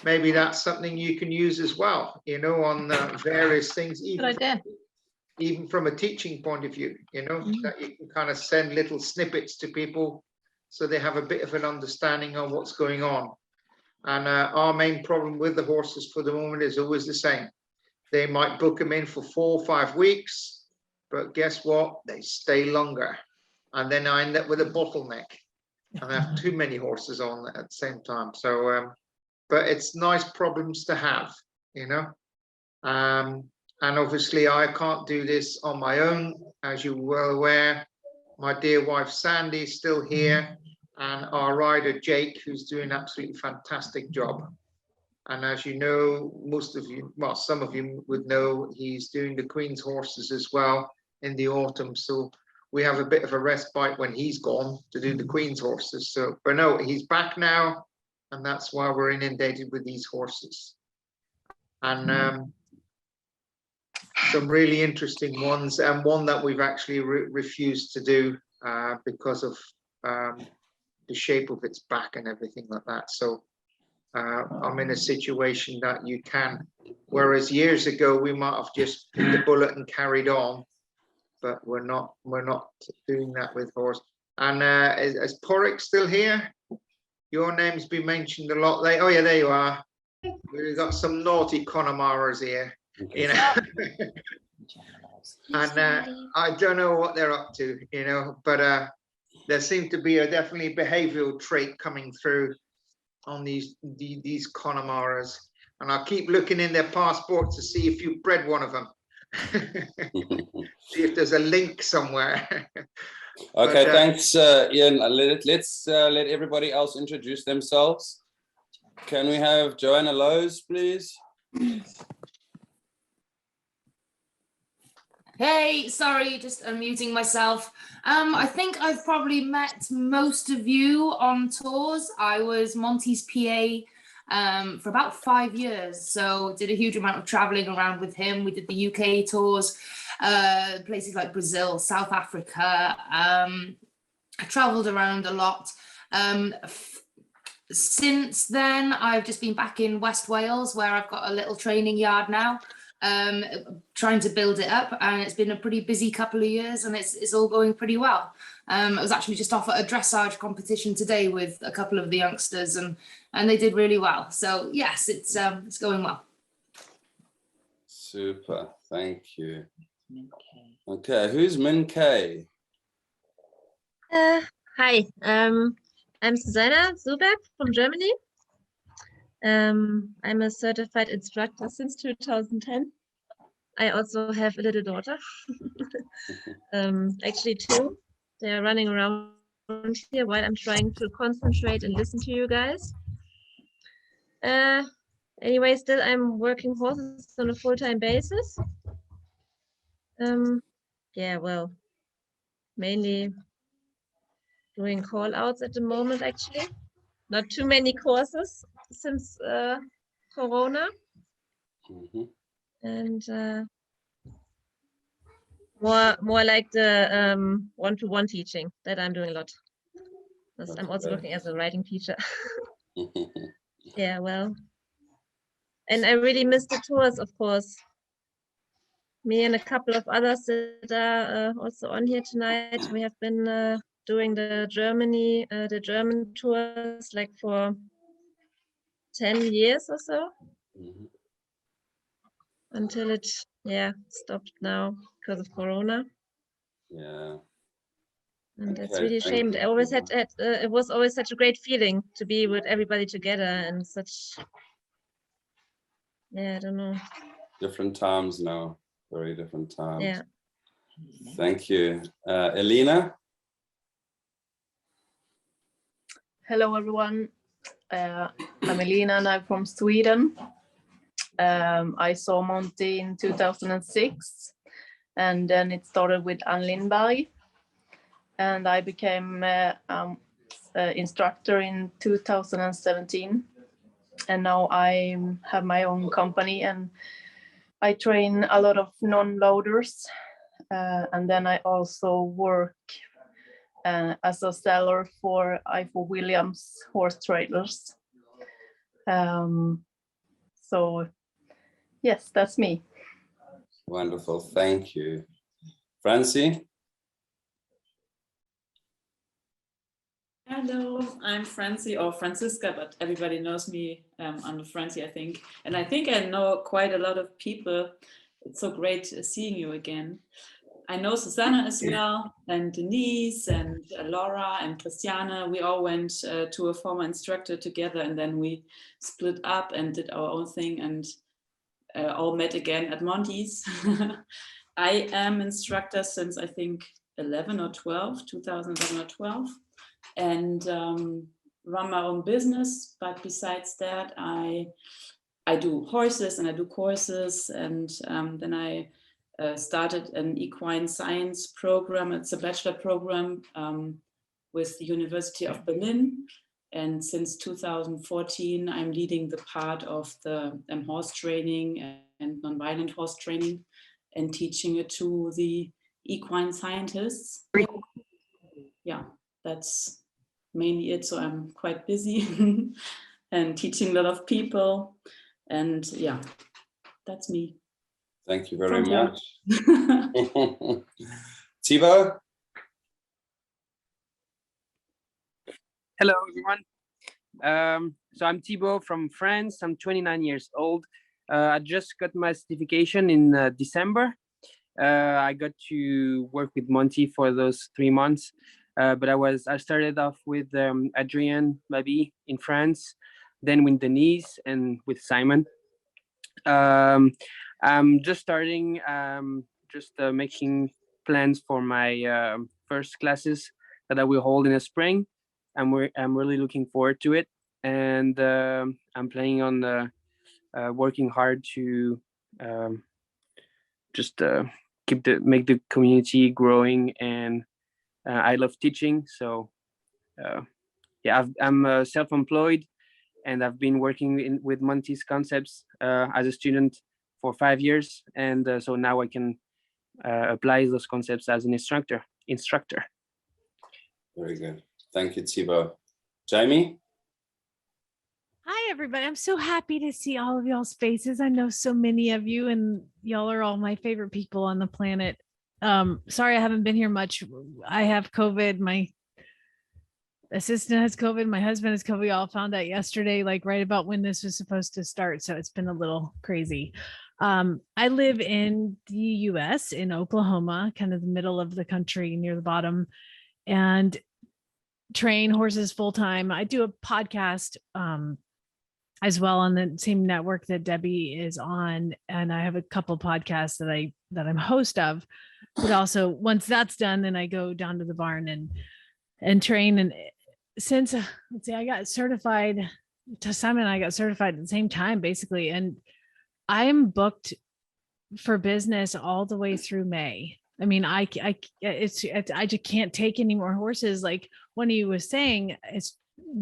maybe that's something you can use as well, you know, on various things, even from a teaching point of view, you know, that you can kind of send little snippets to people so they have a bit of an understanding of what's going on. And our main problem with the horses for the moment is always the same. They might book them in for 4 or 5 weeks, but guess what? They stay longer. And then I end up with a bottleneck and I have too many horses on at the same time. So, but it's nice problems to have, you know. And obviously I can't do this on my own, as you're well aware. My dear wife, Sandy, is still here. And our rider, Jake, who's doing an absolutely fantastic job. And as you know, most of you, well, some of you would know, he's doing the Queen's horses as well in the autumn. So we have a bit of a respite when he's gone to do the Queen's horses. So, but no, he's back now. And that's why we're inundated with these horses. And some really interesting ones, and one that we've actually refused to do because of the shape of its back and everything like that. So I'm in a situation that you can, whereas years ago we might have just bit the bullet and carried on, but we're not doing that with horse. And is Porrick still here? Your name's been mentioned a lot. Oh yeah, there you are. We've got some naughty Connemara's here, you know. And I don't know what they're up to, you know, but there seems to be definitely behavioral trait coming through on these Connemara's, and I'll keep looking in their passports to see if you bred one of them. See if there's a link somewhere. Okay, but, thanks, Ian. Let's let everybody else introduce themselves. Can we have Joanna Lowe's, please? Hey, sorry, just unmuting myself. I think I've probably met most of you on tours. I was Monty's PA for about 5 years. So did a huge amount of traveling around with him. We did the UK tours, places like Brazil, South Africa. I traveled around a lot. Since then, I've just been back in West Wales, where I've got a little training yard now, trying to build it up, and it's been a pretty busy couple of years, and it's all going pretty well. I was actually just off at a dressage competition today with a couple of the youngsters, and they did really well. So yes, it's going well. Super, thank you. Okay, who's Min Kay? Hi, I'm Susanna Zuberg from Germany. I'm a certified instructor since 2010. I also have a little daughter, actually 2. They're running around here while I'm trying to concentrate and listen to you guys. Anyway, still I'm working horses on a full-time basis. Yeah, well, mainly doing call outs at the moment, actually. Not too many courses since Corona. And more like the one-to-one teaching that I'm doing a lot. Because I'm also working as a writing teacher. Yeah, well. And I really miss the tours, of course. Me and a couple of others that are also on here tonight. We have been doing the German tours like for 10 years or so. Until it, stopped now because of Corona. Yeah. And that's Okay, really a thank shame. you. I always had, it was always such a great feeling to be with everybody together and such, I don't know. Different times now, very different times. Yeah. Thank you. Elena? Hello, everyone. I'm Elena and I'm from Sweden. I saw Monty in 2006, and then it started with Ann Lindberg, and I became instructor in 2017, and now I have my own company and I train a lot of non-loaders, and then I also work as a seller for IFO Williams horse trailers. So yes, that's me. Wonderful, thank you. Francie? Hello, I'm Francie, or Francisca, but everybody knows me under Francie, I think. And I think I know quite a lot of people. It's so great seeing you again. I know Susanna as well, and Denise, and Laura, and Christiana. We all went to a former instructor together, and then we split up and did our own thing, and all met again at Monty's. I am instructor since I think 2011 or 12, and run my own business. But besides that, I do horses and I do courses, and then I started an equine science program. It's a bachelor program with the University of Berlin. And since 2014, I'm leading the part of the horse training and nonviolent horse training and teaching it to the equine scientists. Yeah, that's mainly it. So I'm quite busy and teaching a lot of people. And yeah, that's me. Thank you very From much. Thibaut? Hello, everyone. So I'm Thibaut from France. I'm 29 years old. I just got my certification in December. I got to work with Monty for those 3 months. But I started off with Adrien Babi in France, then with Denise and with Simon. I'm just starting, making plans for my first classes that I will hold in the spring. I'm really looking forward to it, and I'm planning on working hard to make the community growing. And I love teaching, so yeah, I'm self-employed, and I've been working with Monty's concepts as a student for 5 years, and so now I can apply those concepts as an instructor. Very good. Thank you, Thibaut. Jamie? Hi, everybody. I'm so happy to see all of y'all's faces. I know so many of you, and y'all are all my favorite people on the planet. Sorry, I haven't been here much. I have COVID. My assistant has COVID. My husband has COVID. We all found out yesterday, like right about when this was supposed to start. So it's been a little crazy. I live in the US, in Oklahoma, kind of the middle of the country near the bottom, and train horses full time. I do a podcast as well on the same network that Debbie is on, and I have a couple podcasts that I'm host of. But also, once that's done, then I go down to the barn and train. And since let's see, I got certified. Simon and I got certified at the same time, basically, and I'm booked for business all the way through May. I mean, I just can't take any more horses. Like one of you was saying,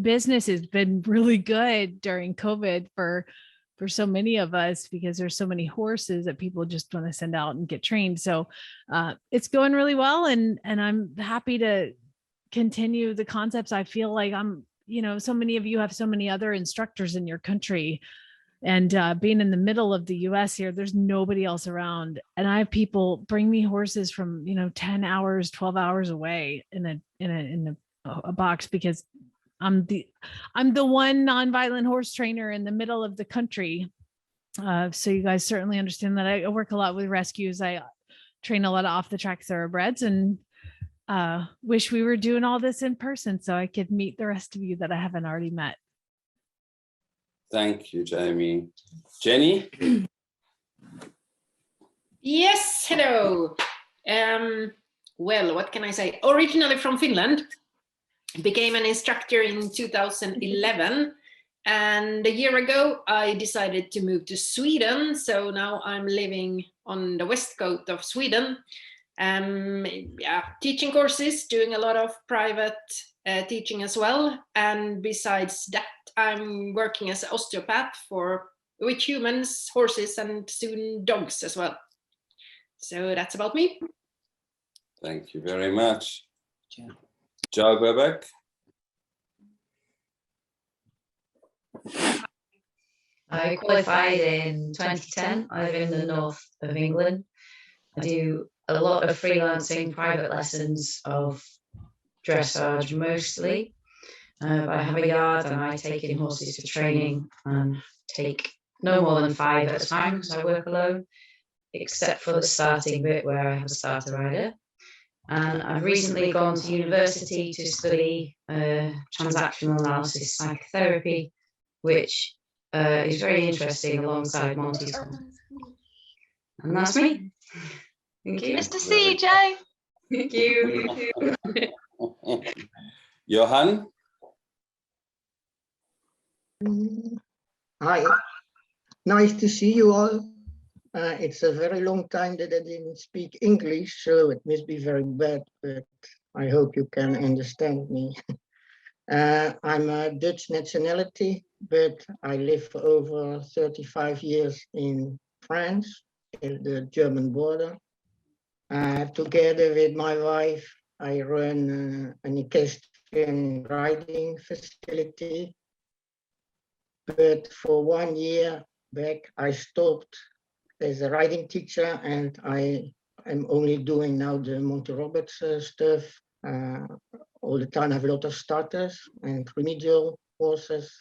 business has been really good during COVID for so many of us, because there's so many horses that people just want to send out and get trained. So it's going really well, and I'm happy to continue the concepts. I feel like so many of you have so many other instructors in your country. And being in the middle of the US here, there's nobody else around. And I have people bring me horses from, 10 hours, 12 hours away in a box, because I'm the one nonviolent horse trainer in the middle of the country. So you guys certainly understand that I work a lot with rescues. I train a lot of off the track thoroughbreds, and wish we were doing all this in person so I could meet the rest of you that I haven't already met. Thank you, Jamie. Jenny? Yes, hello. Well, what can I say? Originally from Finland, became an instructor in 2011. And a year ago, I decided to move to Sweden. So now I'm living on the west coast of Sweden. Teaching courses, doing a lot of private teaching as well. And besides that, I'm working as an osteopath with humans, horses, and soon dogs as well. So that's about me. Thank you very much. Joe Bebek? I qualified in 2010. I live in the north of England. I do a lot of freelancing, private lessons of dressage mostly. But I have a yard and I take in horses for training and take no more than 5 at a time because I work alone, except for the starting bit where I have a starter rider. And I've recently gone to university to study transactional analysis psychotherapy, which is very interesting alongside Monty's. And that's me. Thank you. Nice to see you, Joe. Thank you. Johan? Hi, nice to see you all. It's a very long time that I didn't speak English, so it must be very bad, but I hope you can understand me. I'm a Dutch nationality, but I live for over 35 years in France, in the German border. Together with my wife, I run an equestrian riding facility. But for 1 year back, I stopped as a riding teacher, and I am only doing now the Monty Roberts stuff. All the time I have a lot of starters and remedial horses.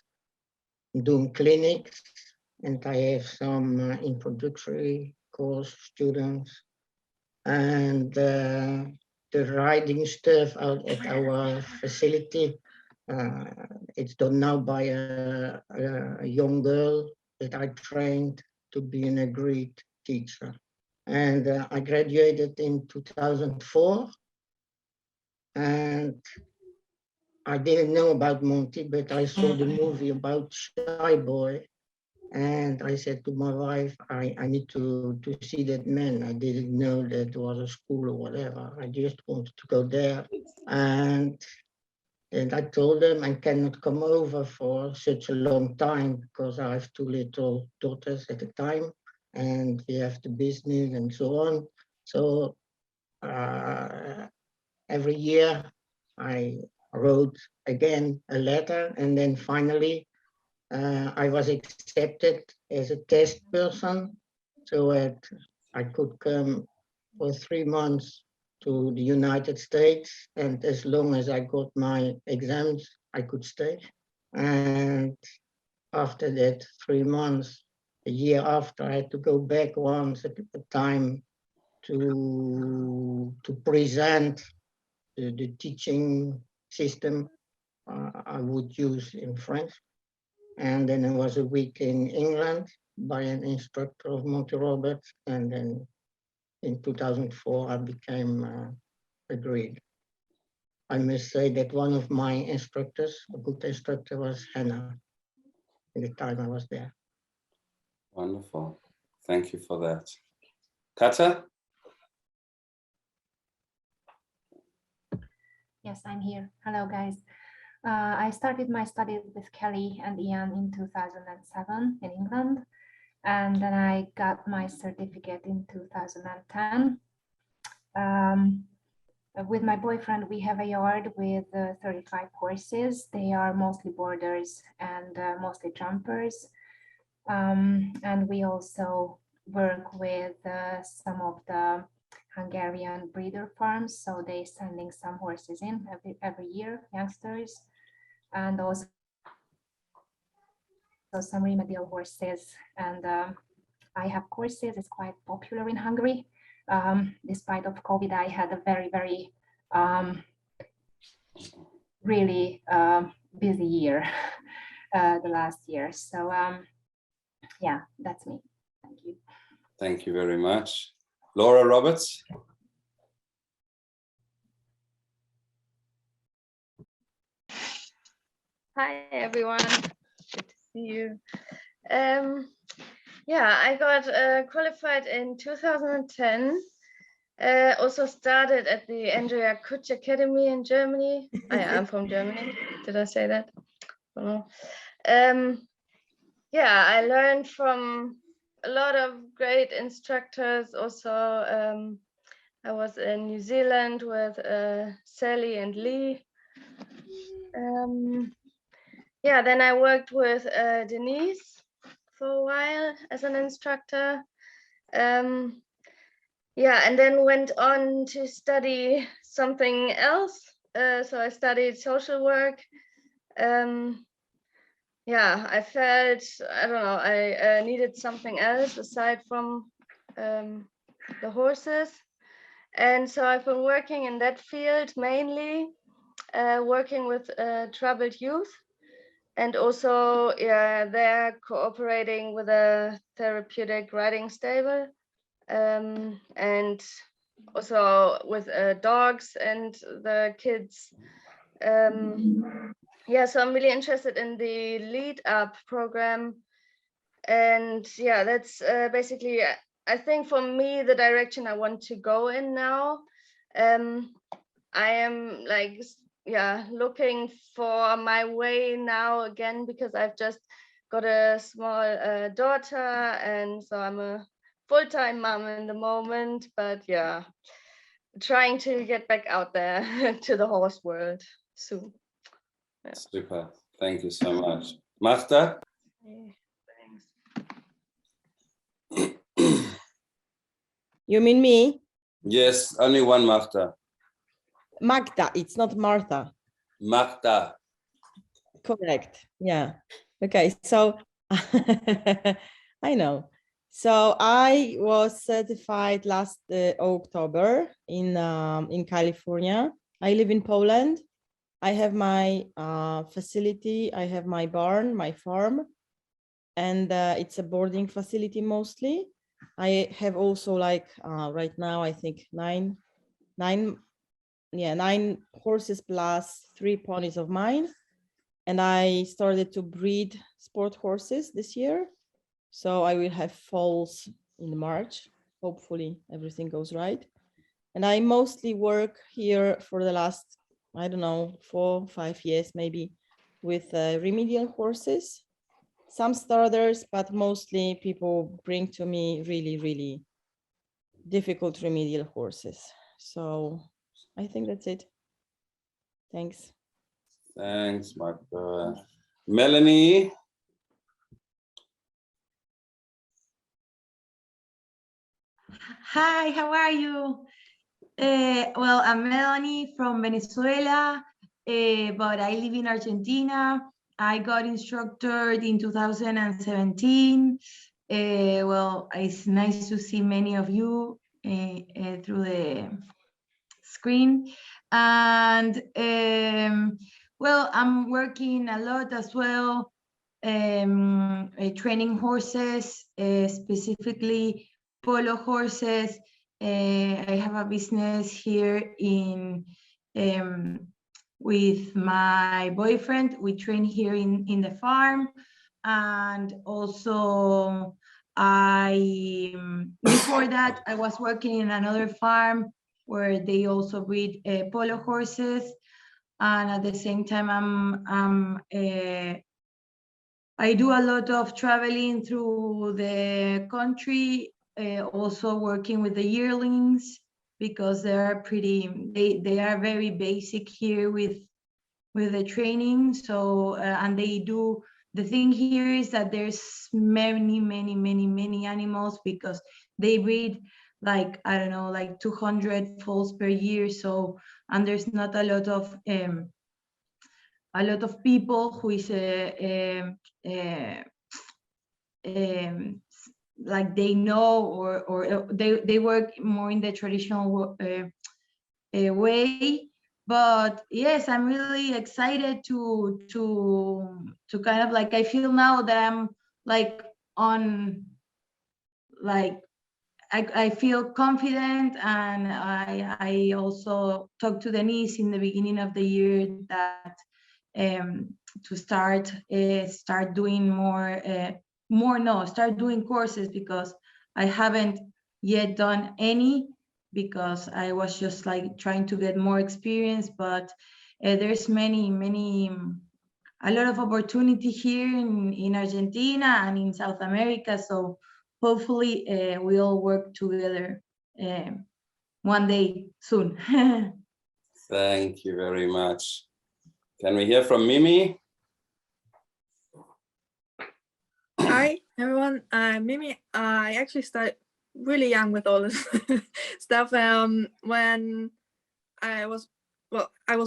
I'm doing clinics, and I have some introductory course students. And the riding stuff out at our facility, it's done now by a young girl that I trained to be an agreed teacher. And I graduated in 2004. And I didn't know about Monty, but I saw the movie about Shy Boy. And I said to my wife, I need to see that man. I didn't know that it was a school or whatever. I just wanted to go there. And And I told them I cannot come over for such a long time because I have 2 little daughters at the time, and we have the business and so on. So every year I wrote again a letter, and then finally I was accepted as a test person, so that I could come for 3 months to the United States, and as long as I got my exams, I could stay. And after that 3 months, a year after, I had to go back once at a time to present the teaching system I would use in France. And then it was a week in England by an instructor of Monty Roberts, and then in 2004, I became agreed. I must say that one of my instructors, a good instructor, was Hannah at the time I was there. Wonderful. Thank you for that. Kata? Yes, I'm here. Hello, guys. I started my studies with Kelly and Ian in 2007 in England, and then I got my certificate in 2010. With my boyfriend, we have a yard with 35 horses. They are mostly boarders and mostly jumpers. And we also work with some of the Hungarian breeder farms. So they're sending some horses in every year, youngsters, and also some remedial horses. And I have courses. It's quite popular in Hungary. Despite of COVID, I had a very really busy year the last year. So yeah, that's me. Thank you. Thank you very much. Laura Roberts? Hi, everyone. Good to see you. Yeah, I got qualified in 2010. Also started at the Andrea Kutsch Academy in Germany. I'm from Germany. Did I say that? I don't know. Yeah, I learned from a lot of great instructors. Also, I was in New Zealand with Sally and Lee. Yeah, then I worked with Denise for a while as an instructor. Yeah, and then went on to study something else. So I studied social work. Yeah, I felt, I don't know, I needed something else aside from the horses. And so I've been working in that field mainly, working with troubled youth. And also, yeah, they're cooperating with a therapeutic riding stable, and also with dogs and the kids. Yeah, so I'm really interested in the Lead Up program. And yeah, that's basically, I think for me, the direction I want to go in now. I am like, yeah, looking for my way now again, because I've just got a small daughter, and so I'm a full-time mom in the moment, but yeah, trying to get back out there to the horse world soon. Yeah. Super. Thank you so much. Marta? You mean me? Yes, only one Marta. Magda, it's not Martha. Marta. Correct. Yeah. Okay. So I know. So I was certified last October in California. I live in Poland. I have my facility. I have my barn, my farm, and it's a boarding facility mostly. I have also like right now, I think nine horses plus 3 ponies of mine. And I started to breed sport horses this year. So I will have foals in March. Hopefully everything goes right. And I mostly work here for the last I don't know, 4 or 5 years maybe with remedial horses, some starters, but mostly people bring to me really, really difficult remedial horses. So I think that's it. Thanks. Thanks, Marta. Melanie. Hi, how are you? Well, I'm Melanie from Venezuela, but I live in Argentina. I got instructed in 2017. Well, it's nice to see many of you through the screen. And well, I'm working a lot as well, training horses, specifically polo horses. I have a business here in with my boyfriend. We train here in the farm, and also before that I was working in another farm where they also breed polo horses, and at the same time I do a lot of traveling through the country, also working with the yearlings, because they are very basic here with the training. So and they do, the thing here is that there's many animals, because they breed like, I don't know, like 200 foals per year. So, and there's not a lot of people who is like they know, or they work more in the traditional way. But yes, I'm really excited to kind of like, I feel now that I'm like on, like I feel confident. And I also talked to Denise in the beginning of the year that to start doing start doing courses, because I haven't yet done any, because I was just like trying to get more experience. But there's a lot of opportunity here in Argentina and in South America. So hopefully we all work together one day soon. Thank you very much. Can we hear from Mimi? Hi, everyone. I'm Mimi. I actually started really young with all this stuff. When I was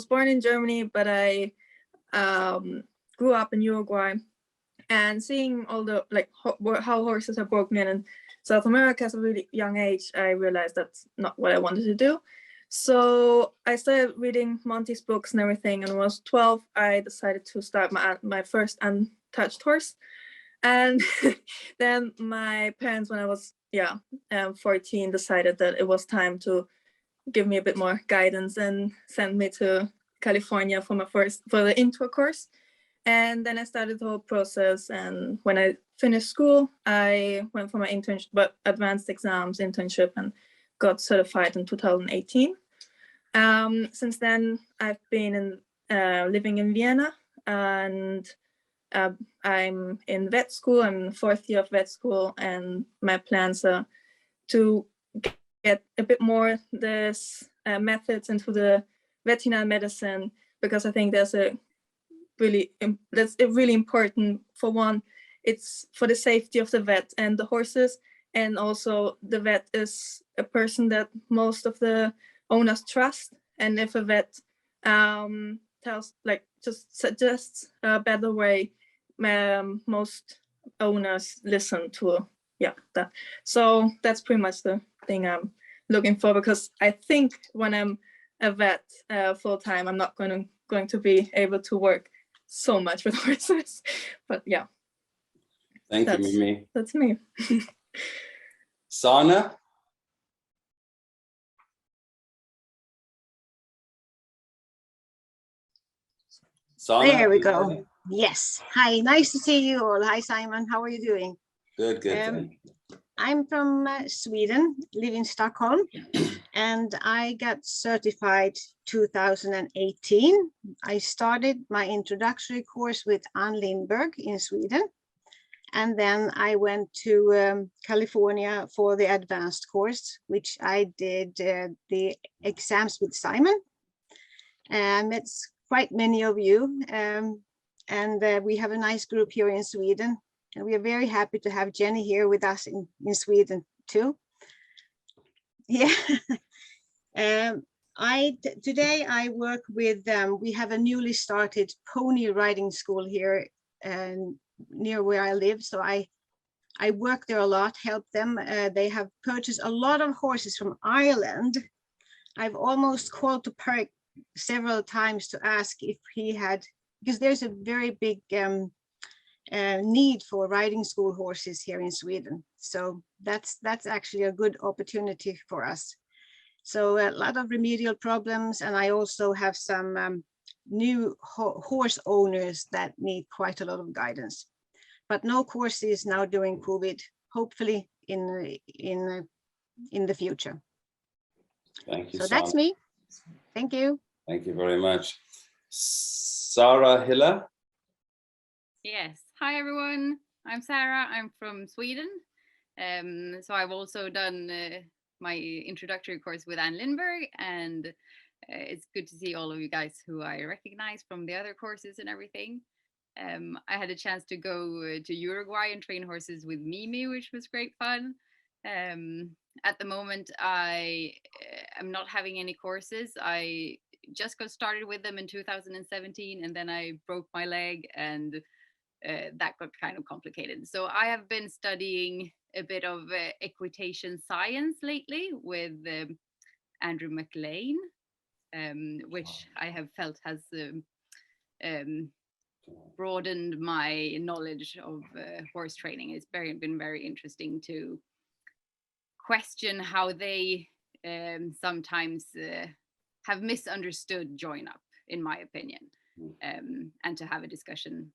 born in Germany, but I grew up in Uruguay, and seeing all the how horses are broken in South America at a really young age, I realized that's not what I wanted to do. So I started reading Monty's books and everything, and when I was 12, I decided to start my first untouched horse. And then my parents, when I was 14, decided that it was time to give me a bit more guidance and send me to California for the intro course. And then I started the whole process. And when I finished school, I went for my advanced exams internship and got certified in 2018. Since then, I've been living in Vienna, and I'm in vet school. I'm in the 4th year of vet school, and my plans are to get a bit more this methods into the veterinary medicine, because I think that's really important. For one, it's for the safety of the vet and the horses, and also the vet is a person that most of the owners trust. And if a vet suggests a better way, most owners listen to that. So that's pretty much the thing I'm looking for, because I think when I'm a vet full time, I'm not going to be able to work so much with horses. But yeah. Thank you, Mimi. That's me. Sana? Sana? There we go. Yes. Hi, nice to see you all. Hi, Simon. How are you doing? Good. I'm from Sweden, live in Stockholm, and I got certified 2018. I started my introductory course with Ann Lindberg in Sweden, and then I went to California for the advanced course, which I did the exams with Simon. Met quite many of you, and we have a nice group here in Sweden. And we are very happy to have Jenny here with us in Sweden too. Yeah. Today I work with, we have a newly started pony riding school here near where I live. So I work there a lot, help them. They have purchased a lot of horses from Ireland. I've almost called to Perk several times to ask if he had, because there's a very big need for riding school horses here in Sweden. So that's actually a good opportunity for us. So a lot of remedial problems, and I also have some new horse owners that need quite a lot of guidance. But no courses now during COVID, hopefully in the future. Thank you. So that's me. Thank you. Thank you very much. Sarah Hiller. Yes. Hi, everyone. I'm Sarah. I'm from Sweden. So I've also done my introductory course with Ann Lindberg, and it's good to see all of you guys who I recognize from the other courses and everything. I had a chance to go to Uruguay and train horses with Mimi, which was great fun. At the moment, I am not having any courses. I just got started with them in 2017, and then I broke my leg, and that got kind of complicated. So I have been studying a bit of equitation science lately with Andrew McLean, which I have felt has broadened my knowledge of horse training. It's been very interesting to question how they sometimes have misunderstood join up, in my opinion, and to have a discussion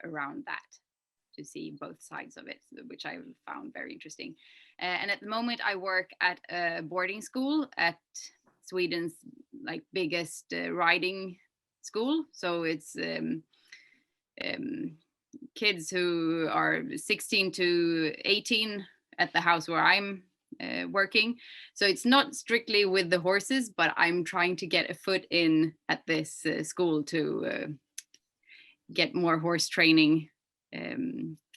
around that, to see both sides of it, which I found very interesting. And at the moment I work at a boarding school at Sweden's biggest riding school. So it's kids who are 16 to 18 at the house where I'm working. So it's not strictly with the horses, but I'm trying to get a foot in at this school to get more horse training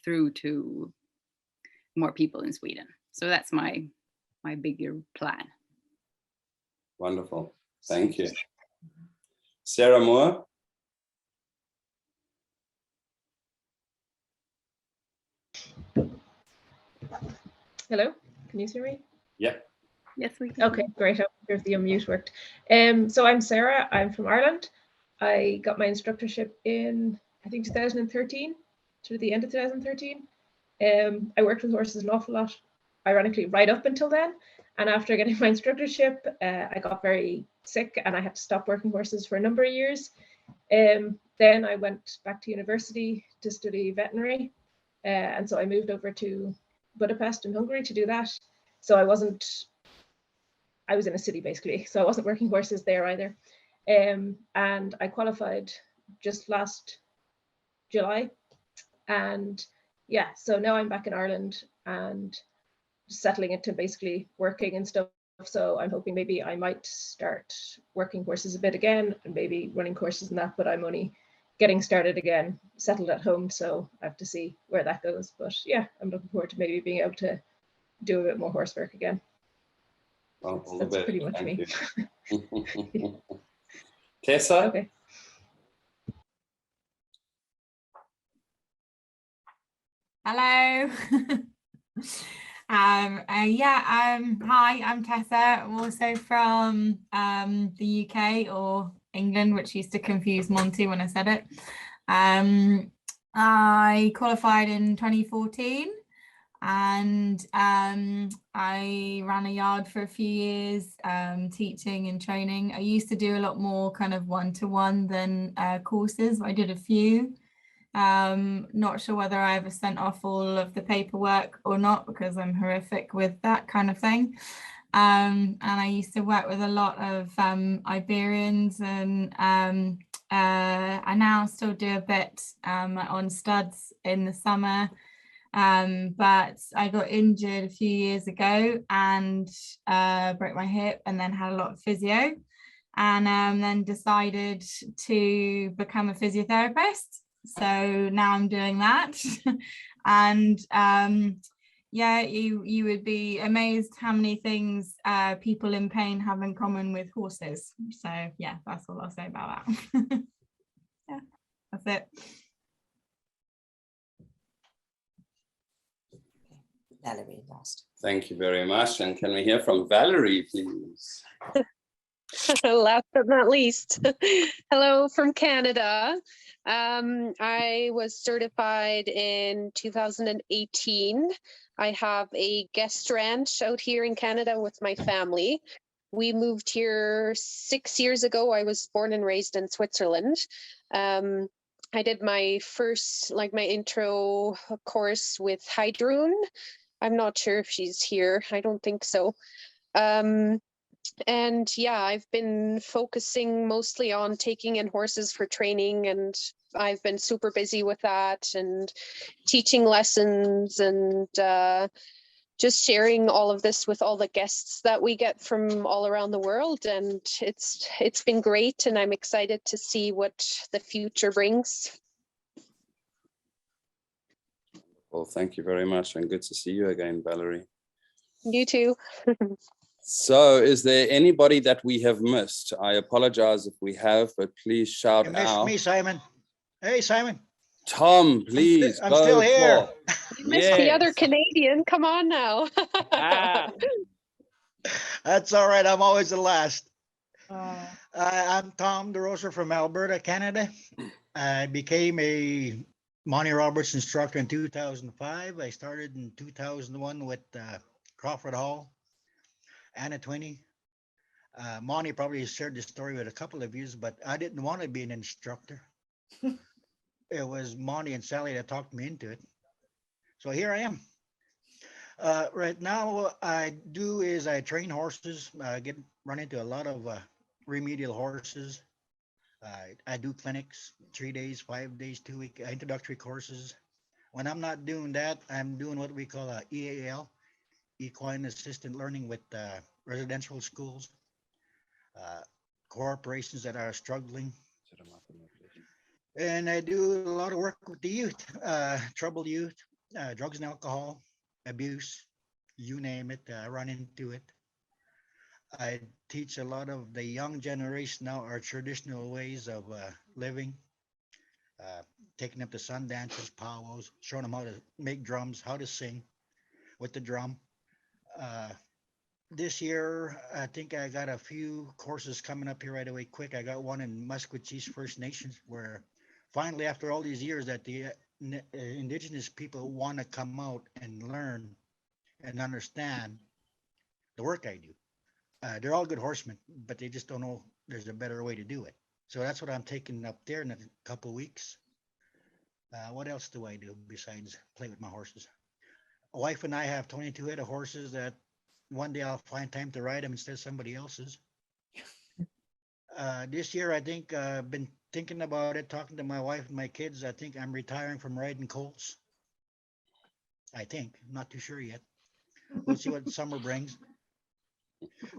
through to more people in Sweden. So that's my bigger plan. Wonderful. Thank you. Sarah Moore. Hello, can you hear me? Yeah. Yes, we can. Okay, great. I wonder if the unmute worked. So I'm Sarah. I'm from Ireland. I got my instructorship in, I think, 2013, to the end of 2013. I worked with horses an awful lot, ironically, right up until then. And after getting my instructorship, I got very sick and I had to stop working horses for a number of years. Then I went back to university to study veterinary. And so I moved over to Budapest in Hungary to do that. So I was in a city basically, so I wasn't working horses there either. And I qualified just last July. And yeah, so now I'm back in Ireland and settling into basically working and stuff. So I'm hoping maybe I might start working horses a bit again and maybe running courses and that, but I'm only getting started again, settled at home. So I have to see where that goes. But yeah, I'm looking forward to maybe being able to do a bit more horse work again. Well, all That's the best. pretty much Thank me. you. Tessa? Okay. Hello. Hi, I'm Tessa. I'm also from the UK or England, which used to confuse Monty when I said it. I qualified in 2014 and I ran a yard for a few years, teaching and training. I used to do a lot more kind of one-to-one than courses. I did a few. Not sure whether I ever sent off all of the paperwork or not, because I'm horrific with that kind of thing. And I used to work with a lot of Iberians, and I now still do a bit on studs in the summer. But I got injured a few years ago and broke my hip, and then had a lot of physio, and then decided to become a physiotherapist. So now I'm doing that. And yeah, you would be amazed how many things people in pain have in common with horses. So yeah, that's all I'll say about that. Yeah, that's it. Valerie last. Thank you very much. And can we hear from Valerie, please? Last but not least, hello from Canada. I was certified in 2018. I have a guest ranch out here in Canada with my family. We moved here 6 years ago. I was born and raised in Switzerland. I did my first, my intro course with Heidrun. I'm not sure if she's here. I don't think so. And yeah, I've been focusing mostly on taking in horses for training, and I've been super busy with that and teaching lessons and just sharing all of this with all the guests that we get from all around the world. And it's been great, and I'm excited to see what the future brings. Well, thank you very much, and good to see you again, Valerie. You too. So is there anybody that we have missed? I apologize if we have, but please shout You missed out. me, Simon. Hey, Simon. Tom, please. I'm still here. You missed the other Canadian. Come on now. That's all right. I'm always the last. I'm Tom DeRosa from Alberta, Canada. I became a Monty Roberts instructor in 2005. I started in 2001 with Crawford Hall, Anna Twinney. Monty probably shared this story with a couple of you, but I didn't want to be an instructor. It was Monty and Sally that talked me into it. So here I am. Right now, what I do is I train horses. I run into a lot of remedial horses. I do clinics, 3 days, 5 days, 2 week introductory courses. When I'm not doing that, I'm doing what we call a EAL, Equine Assistant Learning, with residential schools, corporations that are struggling. And I do a lot of work with the youth, troubled youth, drugs and alcohol, abuse, you name it, I run into it. I teach a lot of the young generation now our traditional ways of living, taking them to sun dances, powwows, showing them how to make drums, how to sing with the drum. This year, I think I got a few courses coming up here right away quick. I got one in Musqueam First Nations, where finally, after all these years, that the Indigenous people want to come out and learn and understand the work I do. They're all good horsemen, but they just don't know there's a better way to do it. So that's what I'm taking up there in a couple of weeks. What else do I do besides play with my horses? My wife and I have 22 head of horses that one day I'll find time to ride them instead of somebody else's. This year, I think I've been thinking about it, talking to my wife and my kids. I think I'm retiring from riding colts. I think, I'm not too sure yet. We'll see what summer brings.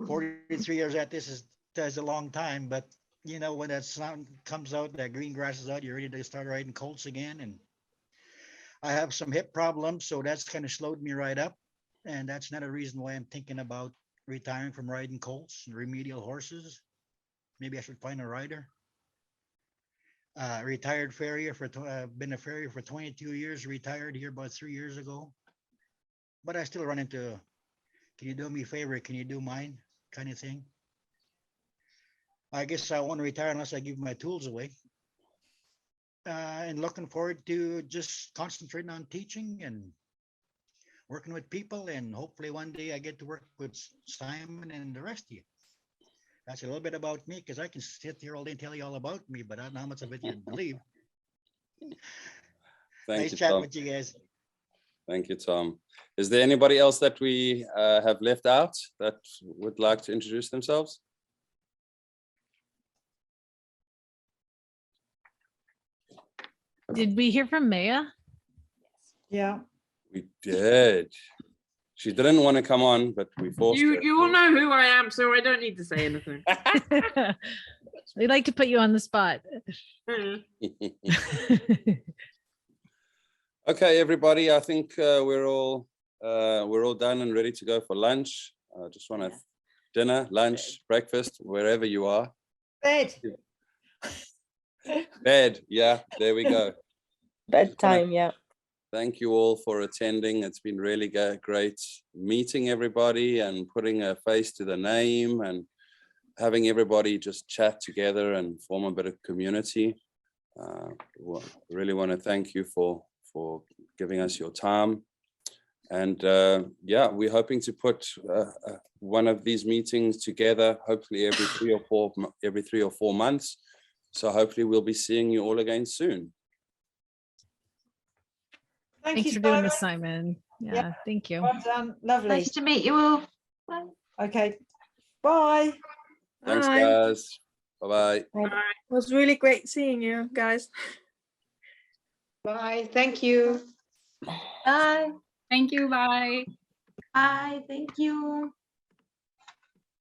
43 years at this is a long time, but you know, when that sun comes out, that green grass is out, you're ready to start riding colts again. And I have some hip problems, so that's kind of slowed me right up. And that's another reason why I'm thinking about retiring from riding colts and remedial horses. Maybe I should find a rider. Retired farrier been a farrier for 22 years, retired here about 3 years ago. But I still run into, can you do me a favor? Can you do mine? Kind of thing. I guess I won't retire unless I give my tools away. And looking forward to just concentrating on teaching and working with people. And hopefully one day I get to work with Simon and the rest of you. That's a little bit about me, because I can sit here all day and tell you all about me, but I don't know how much of it you believe. Thank Nice you, chatting Tom. with you guys. Thank you, Tom. Is there anybody else that we have left out that would like to introduce themselves? Did we hear from Maya? Yeah. We did. She didn't want to come on, but we forced her. You all know who I am, so I don't need to say anything. We'd like to put you on the spot. Okay, everybody, I think we're all done and ready to go for lunch. I just want to dinner, lunch, breakfast, wherever you are. Bed. Bed, yeah, there we go. Bedtime, yeah. Thank you all for attending. It's been really great meeting everybody and putting a face to the name and having everybody just chat together and form a bit of community. Really want to thank you for giving us your time. And yeah, we're hoping to put one of these meetings together, hopefully every 3 or 4 months. So hopefully we'll be seeing you all again soon. Thanks for doing this, Simon. Yeah, thank you. Well done. Lovely. Nice to meet you all. Okay. Bye. Thanks, Bye. guys. Bye-bye. It was really great seeing you guys. Bye. Thank you. Bye. Thank you. Bye. Bye. Thank you.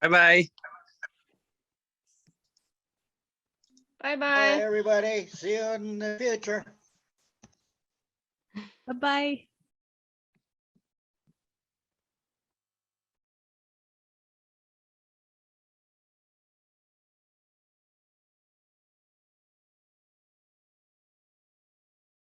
Bye-bye. Bye Bye, bye. everybody. See you in the future. Bye-bye.